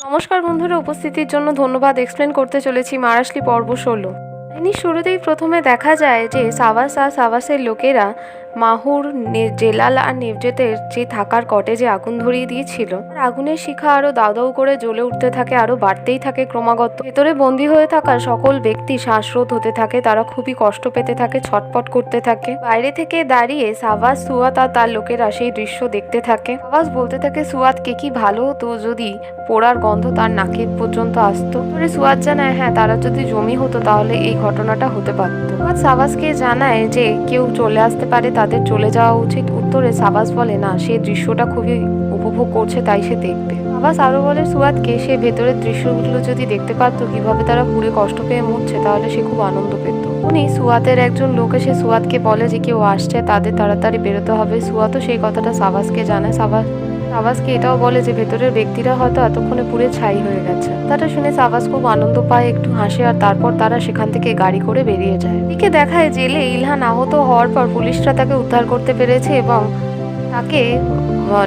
নমস্কার বন্ধুরা, উপস্থিতির জন্য ধন্যবাদ। এক্সপ্লেন করতে চলেছি মারাশলি পর্ব 16। কাহিনীর শুরুতেই প্রথমে দেখা যায় যে সাবাস আর সাবাসের লোকেরা মাহুর, জেলাল আর নেভজেতের যে থাকার কটেজে আগুন ধরিয়ে দিয়েছিল। আর আগুনের শিখা আরো দাউ দাউ করে জ্বলে উঠতে থাকে, আরো বাড়তেই থাকে ক্রমাগত। ভেতরে বন্দী হয়ে থাকা সকল ব্যক্তি শ্বাসরোধ হতে থাকে, তারা খুবই কষ্ট পেতে থাকে, ছটপট করতে থাকে। বাইরে থেকে দাঁড়িয়ে সাবাস, সুয়াত আর তার লোকেরা সেই দৃশ্য দেখতে থাকে। সাবাস বলতে থাকে সুয়াতকে কি ভালো হতো যদি পোড়ার গন্ধ তার নাকের পর্যন্ত আসতো। সুয়াত জানায় হ্যাঁ, তারা যদি জমি হতো তাহলে এই ঘটনাটা হতে পারত। সুয়াত সাবাসকে জানায় যে কেউ চলে আসতে পারে, তাদের চলে যাওয়া উচিত। উত্তরে সাবাস বলে না, সে দৃশ্যটা খুবই উপভোগ করছে, তাই সে দেখবে। সাবাস আরো বলে সুয়াতকে সে ভেতরের দৃশ্যগুলো যদি দেখতে পারতো, কিভাবে তারা পুড়ে কষ্ট পেয়ে মরছে, তাহলে সে খুব আনন্দ পেত। উনি সুয়াতের একজন লোক এসে সুয়াতকে বলে যে কেউ আসছে, তাদের তাড়াতাড়ি বেরোতে হবে। সুয়াতও সেই কথাটা সাবাসকে জানায়। সাবাসকে এটাও বলে যে ভেতরের ব্যক্তিরা হয়তো এতক্ষণে পুড়ে ছাই হয়ে গেছে। তাটা শুনে সাবাস খুব আনন্দ পায়, একটু হাসে, আর তারপর তারা সেখান থেকে গাড়ি করে বেরিয়ে যায়। এদিকে দেখায় জেলে ইলহান আহত হওয়ার পর পুলিশরা তাকে উদ্ধার করতে পেরেছে এবং তাকে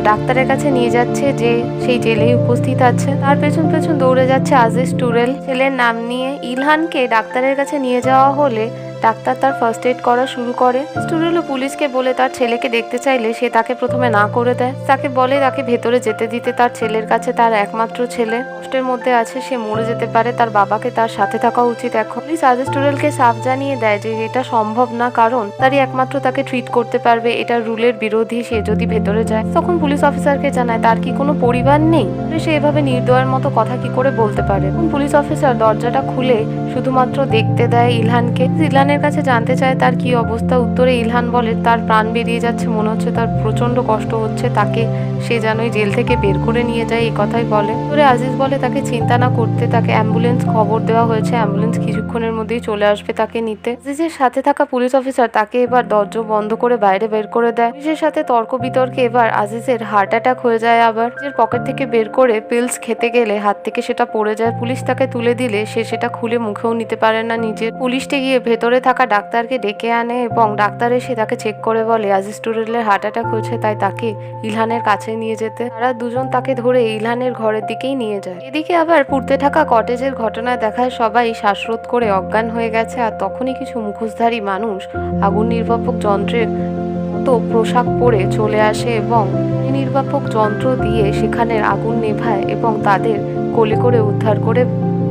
ডাক্তারের কাছে নিয়ে যাচ্ছে, যে সেই জেলেই উপস্থিত আছে। তার পেছন পেছন দৌড়ে যাচ্ছে আজিজ টুরেল ছেলের নাম নিয়ে। ইলহানকে ডাক্তারের কাছে নিয়ে যাওয়া হলে ডাক্তার তার ফার্স্ট এড করা শুরু করে। টুরেলও পুলিশকে বলে তার ছেলেকে দেখতে চাইলে সে তাকে প্রথমে না করে দেয়। তাকে বলে তাকে ভেতরে যেতে দিতে, তার ছেলের কাছে, তার একমাত্র ছেলে কষ্টের মধ্যে আছে, সে মরে যেতে পারে, তার বাবাকে তার সাথে থাকা উচিত। এখন পুলিশ আজিজ টুরেলকে সাফ জানিয়ে দেয় যে এটা সম্ভব না, কারণ তারই একমাত্র তাকে ট্রিট করতে পারবে, এটা রুলের বিরোধী। সে যদি ভেতরে যায়, তখন পুলিশ অফিসারকে জানায় তার কি কোনো পরিবার নেই, সে এভাবে নির্দয়ের মতো কথা কি করে বলতে পারে। পুলিশ অফিসার দরজাটা খুলে শুধুমাত্র দেখতে দেয় ইলহানকে। ইলহানের কাছে জানতে চায় তার কি অবস্থা। উত্তরে ইলহান বলে তার প্রাণ বেরিয়ে যাচ্ছে, মনে হচ্ছে তার প্রচন্ড কষ্ট হচ্ছে, তাকে সে যেন জেল থেকে বের করে নিয়ে যায়, এই কথাই বলে। উত্তরে আজিজ বলে তাকে চিন্তা না করতে, তাকে অ্যাম্বুলেন্স খবর দেওয়া হয়েছে, অ্যাম্বুলেন্স কিছুক্ষণের মধ্যেই চলে আসবে তাকে নিতে। আজিজের সাথে থাকা পুলিশ অফিসার তাকে এবার দরজা বন্ধ করে বাইরে বের করে দেয়। পুলিশের সাথে তর্ক বিতর্কে এবার আজিজের হার্ট অ্যাটাক হয়ে যায়। আবার নিজের পকেট থেকে বের করে পিলস খেতে গেলে হাত থেকে সেটা পড়ে যায়। পুলিশ তাকে তুলে দিলে সে সেটা খুলে মুখেও নিতে পারে না নিজের। পুলিশটা গিয়ে ভেতরে থাকা ডাক্তারকে ডেকে আনে এবং ডাক্তার এসে তাকে চেক করে বলে আজিজ টুরেলের হার্ট অ্যাটাক হয়েছে, তাই তাকে ইলহানের কাছে নিয়ে যেতে। তারা দুজন তাকে ধরে ইলহানের ঘরের দিকেই নিয়ে যায়। এদিকে আবার পুড়তে থাকা কটেজের ঘটনায় দেখায় সবাই শ্বাসরোধ করে অজ্ঞান হয়ে গেছে, আর তখনই কিছু মুখোশধারী মানুষ আগুন নির্বাপক যন্ত্রের মতো পোশাক পরে চলে আসে এবং নির্বাপক যন্ত্র দিয়ে সেখানের আগুন নেভায় এবং তাদের কোলে করে উদ্ধার করে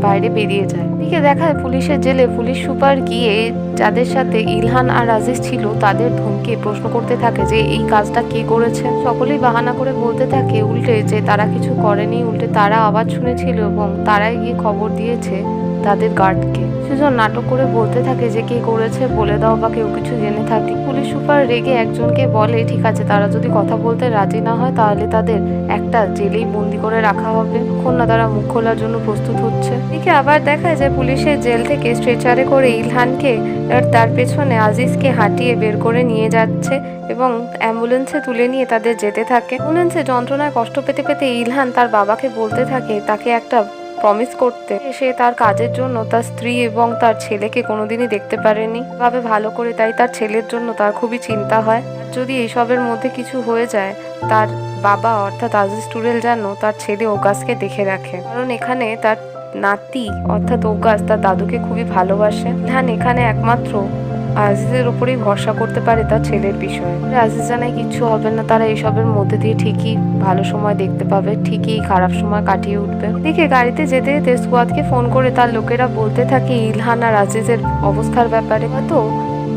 বাইরে বেরিয়ে যায়। এদিকে দেখায় পুলিশের জেলে পুলিশ সুপার গিয়ে যাদের সাথে ইলহান আর আজিজ ছিল তাদের ধমকে প্রশ্ন করতে থাকে যে এই কাজটা কে করেছে। সকলেই বাহানা করে বলতে থাকে উল্টে যে তারা কিছু করেনি, উল্টে তারা আওয়াজ শুনেছিল এবং তারাই গিয়ে খবর দিয়েছে তাদের গার্ডকে। সেজন নাটক করে বলতে থাকে যে কে করেছে বলে দাও, বা কেউ কিছু জেনে থাকলে। পুলিশ সুপার রেগে একজনকে বলে ঠিক আছে, তারা যদি কথা বলতে রাজি না হয় তাহলে তাদের একটা জেলেই বন্দি করে রাখা হবে, তখন না তারা মুখ খোলার জন্য প্রস্তুত হচ্ছে। এদিকে আবার দেখা যায় পুলিশের জেল থেকে স্ট্রেচারে করে ইলহানকে আর তার পেছনে আজিজকে হাঁটিয়ে বের করে নিয়ে যাচ্ছে এবং অ্যাম্বুলেন্সে তুলে নিয়ে তাদের যেতে থাকে। অ্যাম্বুলেন্সে যন্ত্রণায় কষ্ট পেতে পেতে ইলহান তার বাবাকে বলতে থাকে তাকে একটা প্রমিস করতে, সে তার কাজের জন্য তার স্ত্রী এবং তার ছেলেকে কোনোদিনই দেখতে পারেনি ভাবে ভালো করে, তাই তার ছেলের জন্য তার খুবই চিন্তা হয়। যদি এইসবের মধ্যে কিছু হয়ে যায়, তার বাবা অর্থাৎ আজিজ টুরেল যেন তার ছেলে ওগাসকে দেখে রাখে, কারণ এখানে তার নাতি অর্থাৎ ওগাস তার দাদুকে খুবই ভালোবাসে। ইলহান এখানে একমাত্র আজিজের উপরেই ভরসা করতে পারে তার ছেলের বিষয়ে। আজিজ জানায় কিচ্ছু হবে না, তারা এইসবের মধ্যে দিয়ে ঠিকই ভালো সময় দেখতে পাবে, ঠিকই খারাপ সময় কাটিয়ে উঠবে। এদিকে গাড়িতে যেতে যেতে স্কোয়াদকে ফোন করে তার লোকেরা বলতে থাকে ইলহান আর আজিজের অবস্থার ব্যাপারে। হয়তো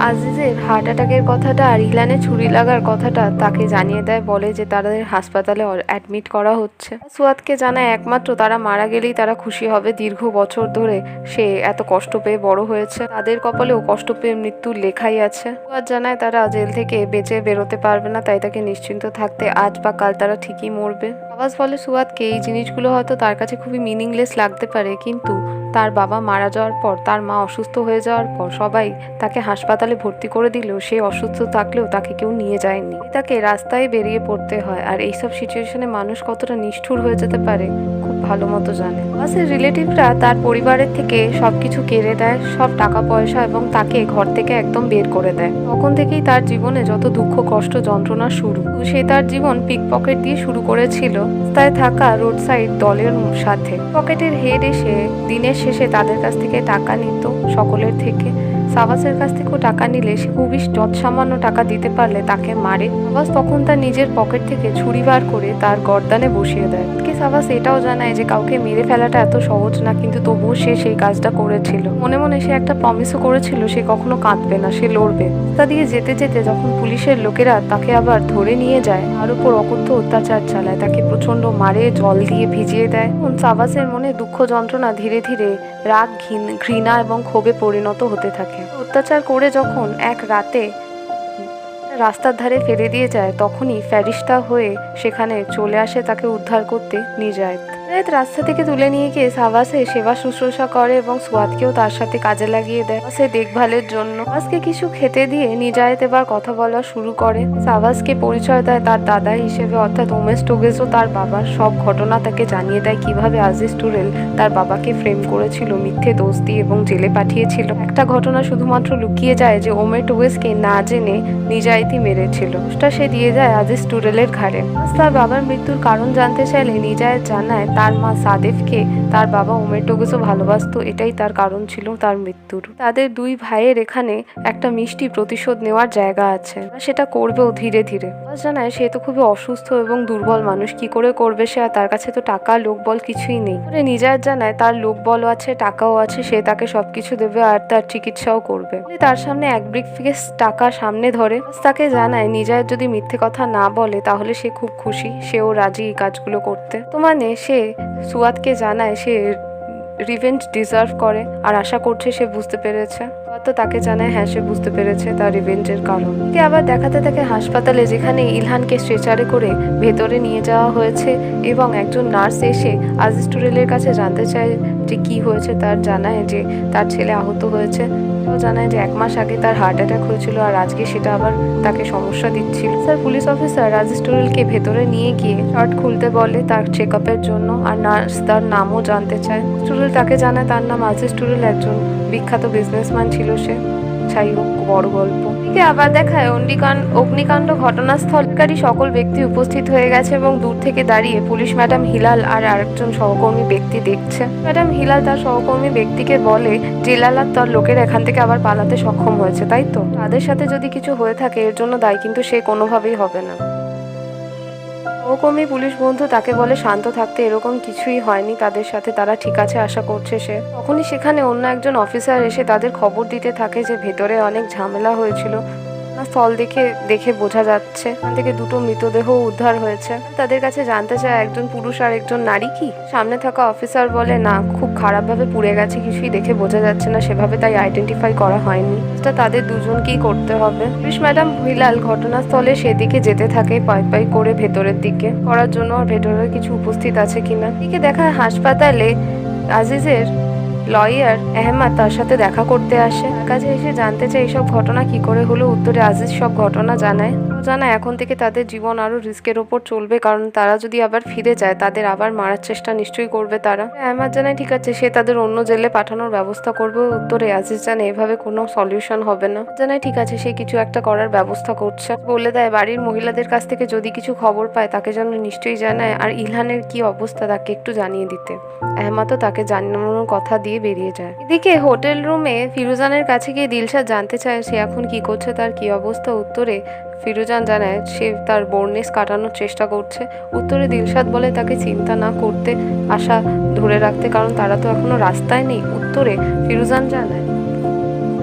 আজিজের হার্ট অ্যাটাকের কথাটা আর ইলহানে ছুরি লাগার কথাটা তাকে জানিয়ে দেয়, বলে যে তাদের হাসপাতালে অ্যাডমিট করা হচ্ছে। সুয়াদকে জানায় একমাত্র তারা মারা গেলেই তারা খুশি হবে, দীর্ঘ বছর ধরে সে এত কষ্ট পেয়ে বড় হয়েছে, তাদের কপালেও কষ্ট পেয়ে মৃত্যুর লেখাই আছে। সুয়াদ জানায় তারা জেল থেকে বেঁচে বেরোতে পারবে না, তাই তাকে নিশ্চিন্ত থাকতে, আজ বা কাল তারা ঠিকই মরবে। আওয়াজ বলে সুয়াদকে এই জিনিসগুলো হয়তো তার কাছে খুবই মিনিংলেস লাগতে পারে, কিন্তু তার বাবা মারা যাওয়ার পর, তার মা অসুস্থ হয়ে যাওয়ার পর সবাই তাকে হাসপাতালে ভর্তি করে দিলেও সে অসুস্থ থাকলেও তাকে কেউ নিয়ে যায়নি, তাকে রাস্তায় বেরিয়ে পড়তে হয়। আর এইসব সিচুয়েশনে মানুষ কতটা নিষ্ঠুর হয়ে যেতে পারে খুব ভালো মতো জানে। সাবাসের রিলেটিভরা তার পরিবারের থেকে সবকিছু কেড়ে দেয়, সব টাকা পয়সা, এবং তাকে ঘর থেকে একদম বের করে দেয়। তখন থেকেই তার জীবনে যত দুঃখ কষ্ট যন্ত্রণা শুরু। সে তার জীবন পিক পকেট দিয়ে শুরু করেছিল রাস্তায় থাকা রোড সাইড দলের সাথে। পকেটের হেড এসে দিনের শেষে তাদের কাছ থেকে টাকা নিত, সকলের থেকে। সাবাসের কাছ থেকেও টাকা নিলে সে খুবই যৎসামান্য টাকা দিতে পারলে তাকে মারে। সাবাস তখন তার নিজের পকেট থেকে ছুরি বার করে তার গর্দানে বসিয়ে দেয়। সাবাস এটাও জানায় যে কাউকে মেরে ফেলাটা এত সহজ না, কিন্তু তবুও সে সেই কাজটা করেছিল। মনে মনে সে একটা প্রমিসও করেছিল সে কখনো কাঁদবে না, সে লড়বে। রাস্তা দিয়ে যেতে যেতে যখন পুলিশের লোকেরা তাকে আবার ধরে নিয়ে যায়, তার উপর অকথ্য অত্যাচার চালায়, তাকে প্রচন্ড মারে, জল দিয়ে ভিজিয়ে দেয়। সাবাসের মনে দুঃখ যন্ত্রণা ধীরে ধীরে রাগ, ঘৃণা এবং ক্ষোভে পরিণত হতে থাকে। অত্যাচার করে যখন এক রাতে রাস্তার ধারে ফেলে দিয়ে যায়, তখনই ফেরিস্তা হয়ে সেখানে চলে আসে তাকে উদ্ধার করতে নিজায়েত। রাস্তা থেকে তুলে নিয়ে গিয়ে সাবাসে সেবা শুশ্রূষা করে এবং সোয়াদকেও তার সাথে কাজে লাগিয়ে দেয় সে দেখভালের জন্য। সাবাসকে কিছু খেতে দিয়ে নিজায়েত এবার কথা বলা শুরু করে। সাবাসকে পরিচয় দেয় তার দাদা হিসেবে, অর্থাৎ উমেশ টোগেসও তার বাবার সব ঘটনা তাকে জানিয়ে দেয়, কিভাবে আজিজ টুরেল তার বাবাকে ফ্রেম করেছিল, মিথ্যে দোষ দিয়ে এবং জেলে পাঠিয়েছিল। একটা ঘটনা শুধুমাত্র লুকিয়ে যায় যে ওমেশ টোগেসকে না জেনে নিজায়েতই মেরেছিল। সে দিয়ে যায় আজিজ টুরেলের ঘাড়ে। তার বাবার মৃত্যুর কারণ জানতে চাইলে নিজায়েত জানায় তার মা সাদেফকে তার বাবা ওমেশ টোগেসও ভালোবাসতো, এটাই তার কারণ ছিল তার মৃত্যুর। তাদের দুই ভাইয়ের এখানে একটা মিষ্টি প্রতিশোধ নেওয়ার জায়গা আছে, সেটা করবেও ধীরে ধীরে। জানায় সে তো খুবই অসুস্থ এবং দুর্বল মানুষ, কি করে করবে সে, আর তার কাছে তো টাকা লোকবল কিছুই নেই। নিজায়েত জানায় তার লোকবলও আছে, টাকাও আছে, সে তাকে সবকিছু দেবে আর তার চিকিৎসাও করবে। তার সামনে এক ব্রিফকেস টাকা সামনে ধরে। তাকে জানায় নিজায়েত যদি মিথ্যে কথা না বলে তাহলে সে খুব খুশি, সেও রাজি এই কাজগুলো করতে। তো মানে সে সুয়াদকে জানায় সে রিভেঞ্জ ডিজার্ভ করে আর আশা করছে সে বুঝতে পেরেছে। তো তাকে জানায় হ্যাঁ সে বুঝতে পেরেছে তার রিভেঞ্জের কারণ। আবার দেখাতে থাকে হাসপাতালে, যেখানে ইলহানকে স্ট্রেচারে করে ভেতরে নিয়ে যাওয়া হয়েছে এবং একজন নার্স এসে আজিজ টুরেলের কাছে জানতে চায় যে কি হয়েছে। তার জানায় যে তার ছেলে আহত হয়েছে। জানায় যে 1 মাস আগে তার হার্ট অ্যাটাক হয়েছিল আর আজকে সেটা আবার তাকে সমস্যা দিচ্ছিল। স্যার পুলিশ অফিসার আজিজ টুরেলকে ভেতরে নিয়ে গিয়ে শার্ট খুলতে বলে তার চেক আপের জন্য, আর নার্স তার নামও জানতে চায়। টুরেল তাকে জানায় তার নাম আজিজ টুরেল, একজন বিখ্যাত বিজনেসম্যান ছিল সে। যাই হোক, বড় গল্প। আবার দেখায় অগ্নিকাণ্ড ঘটনাস্থলকারী সকল ব্যক্তি উপস্থিত হয়ে গেছে এবং দূর থেকে দাঁড়িয়ে পুলিশ ম্যাডাম হিলাল আর আরেকজন সহকর্মী ব্যক্তি দেখছে। ম্যাডাম হিলাল তার সহকর্মী ব্যক্তিকে বলে জেলাল আর তার লোকেরা এখান থেকে আবার পালাতে সক্ষম হয়েছে, তাই তো? তাদের সাথে যদি কিছু হয়ে থাকে এর জন্য দায়ী কিন্তু সে কোনোভাবেই হবে না। সহকর্মী পুলিশ বন্ধু তাকে বলে শান্ত থাকতে, এরকম কিছুই হয়নি তাদের সাথে, তারা ঠিক আছে আশা করছে সে। তখনই সেখানে অন্য একজন অফিসার এসে তাদের খবর দিতে থাকে যে ভেতরে অনেক ঝামেলা হয়েছিল। স্থল দেখে বোঝা যাচ্ছে এখান থেকে 2টো মৃতদেহ উদ্ধার হয়েছে। তাদের কাছে জানতে চায় একজন পুরুষ আর একজন নারী কি? সামনে থাকা অফিসার বলে না, খুব খারাপভাবে পুড়ে গেছে, কিছুই দেখে বোঝা যাচ্ছে না সেভাবে, তাই আইডেন্টিফাই করা হয়নি। এটা তাদের দুজনকেই করতে হবে। পুলিশ ম্যাডাম হিলাল ঘটনাস্থলে সেদিকে যেতে থাকে পাই করে ভেতরের দিকে করার জন্য, আর ভেতরে কিছু উপস্থিত আছে কিনা। এদিকে দেখায় হাসপাতালে আজিজের লয়ার আহমদ তার সাথে দেখা করতে আসে। তার কাছে এসে জানতে চায় এইসব ঘটনা কি করে হলো। উত্তরে আজিজ সব ঘটনা জানায় এখন থেকে তাদের জীবন আরো রিস্কের ওপর চলবে, কারণ তারা যদি আবার ফিরে যায় তাদের আবার মারার চেষ্টা নিশ্চয়ই করবে তারা। আহমদ জানায় ঠিক আছে, সে তাদের অন্য জেলে পাঠানোর ব্যবস্থা করবে। উত্তরে আজিজ জানে এভাবে কোনো সলিউশন হবে না। জানায় ঠিক আছে, সে কিছু একটা করার ব্যবস্থা করছে। বলে দেয় বাড়ির মহিলাদের কাছ থেকে যদি কিছু খবর পায় তাকে যেন নিশ্চয়ই জানায়, আর ইলহানের কি অবস্থা তাকে একটু জানিয়ে দিতে। আহমদও তাকে জানানোর কথা দিয়ে বেরিয়ে যায়। এদিকে হোটেল রুমে ফিরোজানের কাছে গিয়ে দিলশাদ জানতে চায় সে এখন কি করছে, তার কি অবস্থা। উত্তরে ফিরোজান জানায় সে তার বোর্নেস কাটানোর চেষ্টা করছে। উত্তরে দিলশাদ বলে তাকে চিন্তা না করতে, আশা ধরে রাখতে, কারণ তারা তো এখনো রাস্তায় নেই। উত্তরে ফিরোজান জানায়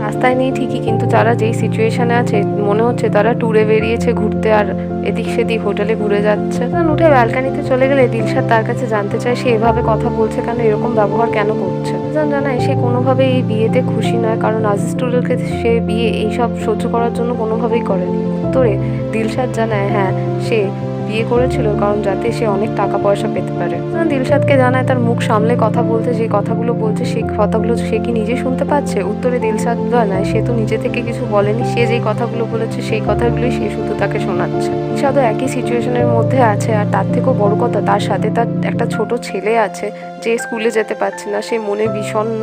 রাস্তায় নেই ঠিকই, কিন্তু তারা যেই সিচুয়েশনে আছে মনে হচ্ছে তারা ট্যুরে বেরিয়েছে ঘুরতে আর এদিক সেদিক হোটেলে ঘুরে যাচ্ছে। উঠে ব্যালকানিতে চলে গেলে দিলশাদ তার কাছে জানতে চায় সে এভাবে কথা বলছে কেন, এরকম ব্যবহার কেন করছে। ফিরোজান জানায় সে কোনোভাবেই এই বিয়েতে খুশি নয়, কারণ আজিজ টুডুলকে সে বিয়ে এইসব সহ্য করার জন্য কোনোভাবেই করেনি। উত্তরে দিলশাদ জানায় হ্যাঁ, সে বিয়ে করেছিল কারণ যাতে সে অনেক টাকা পয়সা পেতে পারে। দিলশাদকে জানায় তার মুখ সামলে কথা বলতে, যে কথাগুলো বলছে সেই কথাগুলো সে কি নিজে শুনতে পাচ্ছে। উত্তরে দিলশাদ জানায় সে তো নিজে থেকে কিছু বলেনি, সে যেই কথাগুলো বলেছে সেই কথাগুলোই সে শুধু তাকে শোনাচ্ছে। দিলশাদও একই সিচুয়েশনের মধ্যে আছে, আর তার থেকেও বড় কথা তার সাথে তার একটা ছোট ছেলে আছে যে স্কুলে যেতে পারছে না, সে মনে বিষণ্ণ।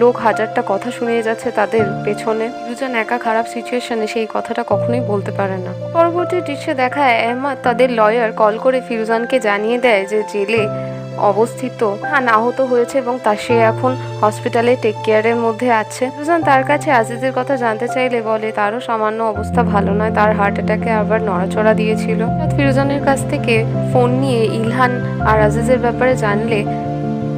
লোক হাজারটা কথা শুনিয়ে যাচ্ছে তাদের পেছনে, দুজন একা খারাপ সিচুয়েশনে সেই কথাটা কখনোই বলতে পারে না। পরবর্তী দৃশ্যে দেখায় আহমাদ তাদের লয়ার কল করে ফিরোজানকে জানিয়ে দেয় যে জেলে অবস্থিত আহত হয়েছে এবং সে এখন হসপিটালে টেক কেয়ারের মধ্যে আছে। ফিরোজান তার কাছে আজিজের কথা জানতে চাইলে বলে তারও সামান্য অবস্থা ভালো নয়, তার হার্ট অ্যাটাকে আবার নড়াচড়া দিয়েছিল। ফিরোজানের কাছ থেকে ফোন নিয়ে ইলহান আর আজিজের ব্যাপারে জানলে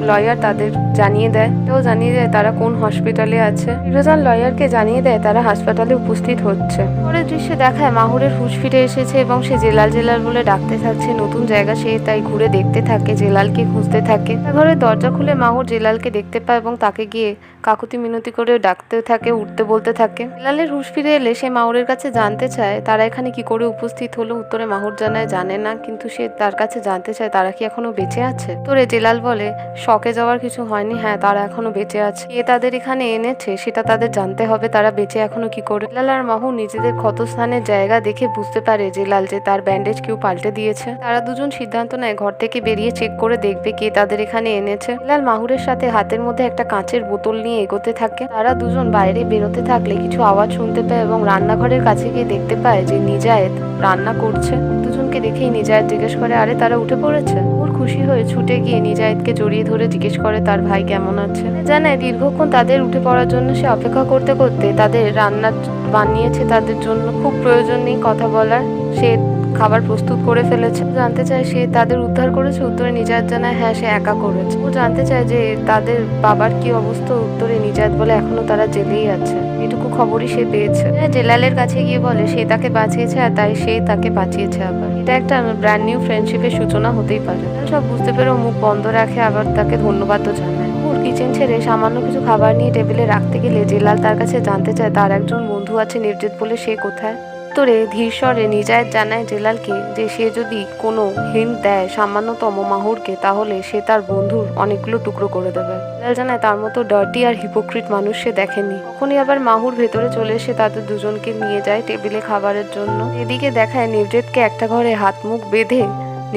লয়ার তাদের জানিয়ে দেয় তারা কোন হসপিটালে আছে। ফিরোজান লয়ারকে জানিয়ে দেয় তারা হাসপাতালে উপস্থিত হচ্ছে। পরের দৃশ্যে দেখায় মাহুরের হুঁশ ফিরে এসেছে এবং সে জেলাল বলে ডাকতে থাকছে। নতুন জায়গা সে তাই ঘুরে দেখতে থাকে, জেলালকে খুঁজতে থাকে। ঘরের দরজা খুলে মাহুর জেলালকে দেখতে পায় এবং তাকে গিয়ে কাকুতি মিনতি করে ডাকতে থাকে, উঠতে বলতে থাকে। জেলালের হুঁশ ফিরে এলে সে মাহুরের কাছে জানতে চায় তারা এখানে কি করে উপস্থিত হলো। উত্তরে মাহুর জানে না, কিন্তু সে তার কাছে জানতে চায় তারা কি এখনো বেঁচে আছে। উত্তরে জেলাল বলে শকে যাওয়ার কিছু হয়নি, হ্যাঁ তারা এখনো বেঁচে আছে। কে তাদের এখানে এনেছে সেটা তাদের জানতে হবে, তারা বেঁচে এখনো কি করে। জেলাল আর মাহুর নিজেদের ক্ষতস্থানের জায়গা দেখে বুঝতে পারে জেলাল যে তার ব্যান্ডেজ কেউ পাল্টে দিয়েছে। তারা দুজন সিদ্ধান্ত নেয় ঘর থেকে বেরিয়ে চেক করে দেখবে কে তাদের এখানে এনেছে। জেলাল মাহুরের সাথে হাতের মধ্যে একটা কাঁচের বোতল নিয়ে এগোতে থাকে। তারা দুজন বাইরে বেরোতে থাকলে কিছু আওয়াজ শুনতে পায় এবং রান্নাঘরের কাছে গিয়ে দেখতে পায় যে নিজায়েত রান্না করছে। দুজনকে দেখেই নিজায়েত জিজ্ঞেস করে আরে তারা উঠে পড়েছে। ওর খুশি হয়ে ছুটে গিয়ে নিজায়েতকে জড়িয়ে ধরে জিজ্ঞেস করে তার ভাই কেমন আছে। জানায় দীর্ঘক্ষণ তাদের উঠে পড়ার জন্য সে অপেক্ষা করতে করতে তাদের রান্না বানিয়েছে, তাদের জন্য খুব প্রয়োজন নেই কথা বলার, সে খাবার প্রস্তুত করে ফেলেছে। জানতে চায় সে তাদের উদ্ধার করেছে। উত্তরে নিজায়েত জানায় হ্যাঁ সে একা করেছে। ও জানতে চায় যে তাদের বাবার কি অবস্থা। উত্তরে নিজায়েত বলে এখনো তারা জেলেই আছে, এটুকু খবরই সে পেয়েছে। জেলালের কাছে গিয়ে বলে সে তাকে বাঁচিয়েছে আর তাই সে তাকে বাঁচিয়েছে। আবার এটা একটা ব্র্যান্ড নিউ ফ্রেন্ডশিপের সূচনা হতেই পারে। সব বুঝতে পেরে মুখ বন্ধ রাখে, আবার তাকে ধন্যবাদও জানায়। ওর কিচেন ছেড়ে সামান্য কিছু খাবার নিয়ে টেবিলে রাখতে গেলে জেলাল তার কাছে জানতে চায় তার একজন বন্ধু আছে নির্জিত বলে, সে কোথায়। উত্তরে ধীর স্বরে নিজায়েত জানায় জেলালকে যে সে যদি কোনো হিন্ট দেয় সামান্যতম মাহুরকে তাহলে সে তার বন্ধুর অনেকগুলো টুকরো করে দেবে। জেলাল জানায় তার মতো ডার্টি আর হিপোক্রিট মানুষ সে দেখেনি। তখনই আবার মাহুর ভেতরে চলে এসে তাদের দুজনকে নিয়ে যায় টেবিলে খাবারের জন্য। এদিকে দেখায় নির্জিতকে একটা ঘরে হাত মুখ বেঁধে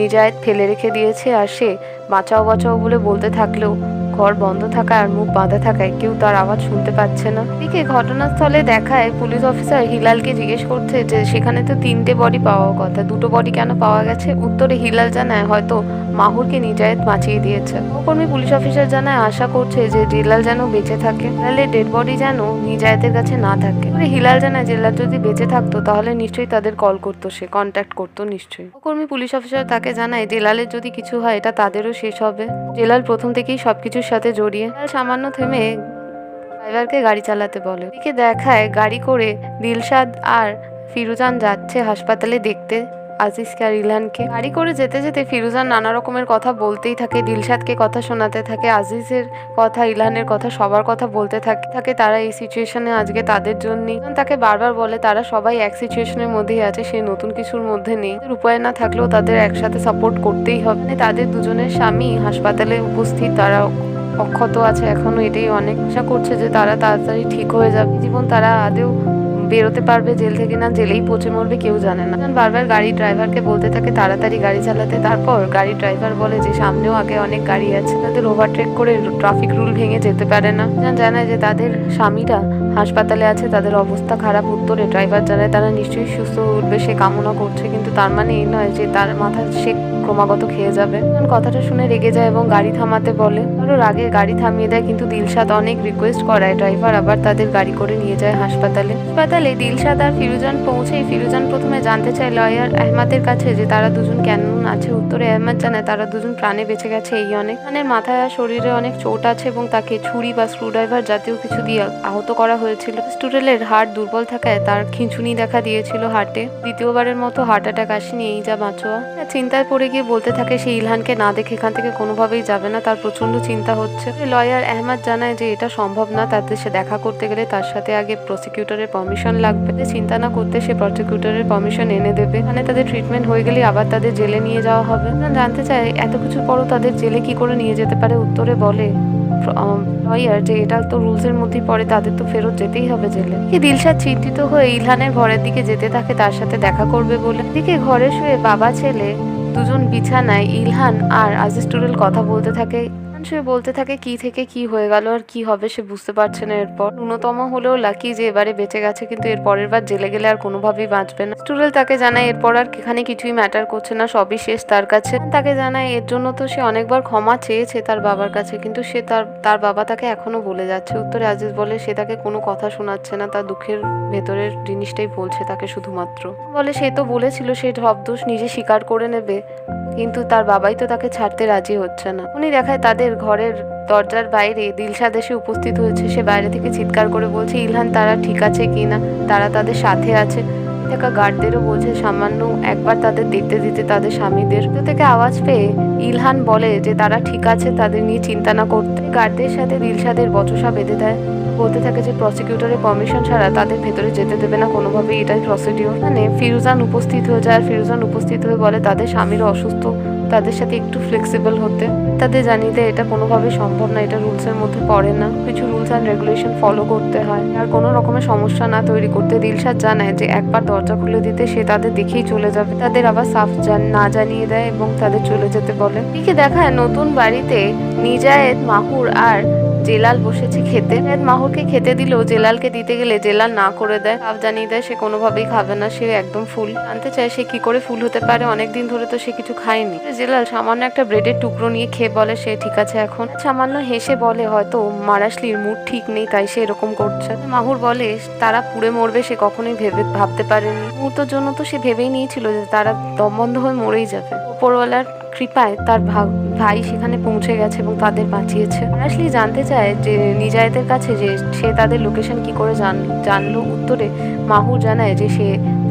নিজায়েত ফেলে রেখে দিয়েছে, আর সে বাঁচাও বাঁচাও বলে বলতে থাকলেও ঘর বন্ধ থাকা আর মুখ বাঁধা থাকায় কেউ তার আওয়াজ শুনতে পাচ্ছে না। এদিকে ঘটনাস্থলে দেখায় পুলিশ অফিসার হিলালকে জিজ্ঞেস করছে যে সেখানে তো 3টে বডি পাওয়ার কথা, 2টো বডি কেন পাওয়া গেছে। উত্তরে হিলাল জানায় হয়তো মাহুরকে নিজায়েত বাঁচিয়ে দিয়েছে। সহকর্মী পুলিশ অফিসার জানায় আশা করছে যে জেলাল যেন বেঁচে থাকে, তাহলে ডেড বডি যেন নিজায়েতের কাছে না থাকে। হিলাল জানায় জেলাল যদি বেঁচে থাকতো তাহলে নিশ্চয়ই তাদের কল করতো, সে কন্ট্যাক্ট করতো নিশ্চয়ই। সহকর্মী পুলিশ অফিসার তাকে জানায় জেলালের যদি কিছু হয় এটা তাদেরও শেষ হবে। জেলাল প্রথম থেকেই সবকিছুর সাথে জড়িয়ে। সামান্য থেমে ড্রাইভারকে গাড়ি চালাতে বলে। এদিকে দেখায় গাড়ি করে দিলশাদ আর ফিরোজান যাচ্ছে হাসপাতালে দেখতে আজিজকে আর ইলহানকে। গাড়ি করে যেতে যেতে ফিরোজান নানা রকমের কথা বলতেই থাকে, দিলশাদকে কথা শোনাতে থাকে, আজিজের কথা, ইলহানের কথা, সবার কথা বলতে থাকে তারা এই সিচুয়েশনে আজকে তাদের জন্যই। তাকে বারবার বলে তারা সবাই এক সিচুয়েশনের মধ্যেই আছে, সে নতুন কিছুর মধ্যে নেই। উপায় না থাকলেও তাদের একসাথে সাপোর্ট করতেই হবে। তাদের দুজনের স্বামী হাসপাতালে উপস্থিত, তারা অক্ষত আছে এখনো, এটাই অনেক। আশা করছে যে তারা তাড়াতাড়ি ঠিক হয়ে যাবে। জীবন তারা আদেও বেরোতে পারবে জেল থেকে, না জেলেই পচে মরবে কেউ জানে না। বারবার গাড়ি ড্রাইভারকে বলতে থাকে তাড়াতাড়ি গাড়ি চালাতে। তারপর গাড়ি ড্রাইভার বলে যে সামনেও আগে অনেক গাড়ি আছে, তাদের ওভারটেক করে ট্রাফিক রুল ভেঙে যেতে পারে না। জানায় যে তাদের স্বামীরা হাসপাতালে আছে, তাদের অবস্থা খারাপ। উত্তরে ড্রাইভার জানায় তারা নিশ্চয়ই সুস্থ উঠবে, সে কামনা করছে, কিন্তু তার মানে এই নয় যে তার মাথা সে ক্রমাগত খেয়ে যাবে। কথাটা শুনে রেগে যায় এবং গাড়ি থামাতে বলে। আরো আগে গাড়ি থামিয়ে দেয়, কিন্তু দিলশাদ অনেক রিকোয়েস্ট করায় ড্রাইভার আবার তাদের গাড়ি করে নিয়ে যায় হাসপাতালে। দিলশাদ আর ফিরোজান পৌঁছেই ফিরোজান প্রথমে জানতে চায় লয়ার আহমাদের কাছে যে তারা দুজন কেমন আছে। উত্তরে আহমাদ জানায় তারা দুজন প্রাণে বেঁচে গেছে, এই অনেক। মাথায় আর শরীরে অনেক চোট আছে এবং তাকে ছুরি বা স্ক্রুড্রাইভার জাতীয় কিছু দিয়ে আহত করা হয়েছিল। স্টুডেলের হার্ট দুর্বল থাকায় তার খিঁচুনি দেখা দিয়েছিল হার্টে। দ্বিতীয়বারের মতো হার্ট অ্যাটাক আসেনি, এই যা বাঁচোয়া। চিন্তায় পড়ে গিয়ে বলতে থাকে সে ইলহানকে না দেখে এখান থেকে কোনোভাবেই যাবে না, তার প্রচন্ড চিন্তা হচ্ছে। লয়ার আহমেদ জানায় যে এটা সম্ভব না, তাদের সে দেখা করতে গেলে তার সাথে আগে প্রসিকিউটরের পারমিশন লাগবে। চিন্তা না করতে সে প্রসিকিউটরের পারমিশন এনে দেবে। মানে তাদের ট্রিটমেন্ট হয়ে গেলে আবার তাদের জেলে নিয়ে যাওয়া হবে। জানতে চায় এত কিছু পরও তাদের জেলে কি করে নিয়ে যেতে পারে। উত্তরে বলে লয়ার যে এটা তো রুলস এর মধ্যেই পড়ে, তাদের তো ফেরত যেতেই হবে জেলে। দিলশাদ চিন্তিত হয়ে ইলহানের ঘরের দিকে যেতে থাকে তার সাথে দেখা করবে বলে। দিকে ঘরে শুয়ে বাবা ছেলে দুজন বিছানায় ইলহান আর আজিজ টুরেল কথা বলতে থাকে। সে বলতে থাকে কি থেকে কি হয়ে গেল আর কি হবে সে বুঝতে পারছে না। এরপর ন্যূনতম হলেও লাকি যে এবারে বেঁচে গেছে, কিন্তু এর পরের বার জেলে গেলে আর কোনোভাবেই বাঁচবে না। টুরেল তাকে জানায় এরপর আর এখানে কিছুই ম্যাটার করছে না, সবই শেষ তার কাছে। তাকে জানায় এর জন্য তো সে অনেকবার ক্ষমা চেয়েছে তার বাবার কাছে, কিন্তু সে তার বাবা তাকে এখনো বলে যাচ্ছে। উত্তরে আজিজ বলে সে তাকে কোনো কথা শোনাচ্ছে না, তার দুঃখের ভেতরের জিনিসটাই বলছে তাকে শুধুমাত্র। বলে সে তো বলেছিল সে সব দোষ নিজে স্বীকার করে নেবে, কিন্তু তার বাবাই তো তাকে ছাড়তে রাজি হচ্ছে না। উনি দেখায় তাদের ঘরের দরজার বাইরে দিলশাদ এসে উপস্থিত হয়েছে। সে বাইরে থেকে চিৎকার করে বলছে ইলহান তারা ঠিক আছে কিনা, তারা তাদের সাথে আছে। থাকা গার্ডদেরও বলছে সামান্য একবার তাদের দেখতে দিতে তাদের স্বামীদের। থেকে আওয়াজ পেয়ে ইলহান বলে যে তারা ঠিক আছে, তাদের নিয়ে চিন্তা না করতে। গার্ডদের সাথে দিলশাদের বচসা বেঁধে দেয়, বলতে থাকে যে প্রসিকিউটরের পারমিশন ছাড়া তাদের ভেতরে যেতে দেবে না কোনোভাবেই, এটাই প্রসিডিওর। মানে ফিরোজান উপস্থিত হয়ে যায় আর ফিরোজান উপস্থিত হয়ে বলে তাদের স্বামীরা অসুস্থ, তাদের সাথে একটু ফ্লেক্সিবল হতে। তাদের জানিয়ে দেয় এটা কোনোভাবেই সম্ভব না, এটা রুলসের মধ্যে পড়ে না, কিছু রুলস অ্যান্ড রেগুলেশন ফলো করতে হয় আর কোনো রকমের সমস্যা না তৈরি করতে। দিলশাদ জানায় যে একবার দরজা খুলে দিতে সে তাদের দেখেই চলে যাবে। তাদের আবার সাফ না জানিয়ে দেয় এবং তাদের চলে যেতে বলে। এদিকে দেখায় নতুন বাড়িতে নিজায়েত, মাহুর আর জেলাল বসেছে খেতে। মাহুরকে খেতে দিলেও জেলালকে দিতে গেলে জেলাল না করে দেয়, সাফ জানিয়ে দেয় সে কোনোভাবেই খাবে না, সে একদম ফুল। জানতে চায় সে কি করে ফুল হতে পারে, অনেকদিন ধরে তো সে কিছু খায়নি। জেলাল সামান্য একটা ব্রেডের টুকরো নিয়ে খেয়ে বলে সে ঠিক আছে এখন। সামান্য হেসে বলে হয়তো মারাশলির মুড ঠিক নেই তাই সে এরকম করছে। মাহুর বলে তারা পুড়ে মরবে সে কখনোই ভাবতে পারেনি। মুহূর্তের জন্য তো সে ভেবেই নিয়েছিল যে তারা দম বন্ধ হয়ে মরেই যাবে। উপরওয়ালার কৃপায় তার ভাই সেখানে পৌঁছে গেছে এবং তাদের বাঁচিয়েছে। মারাশলি জানতে চায় যে নিজায়েতের কাছে যে সে তাদের লোকেশন কি করে জানলো। উত্তরে মাহুর জানায় যে সে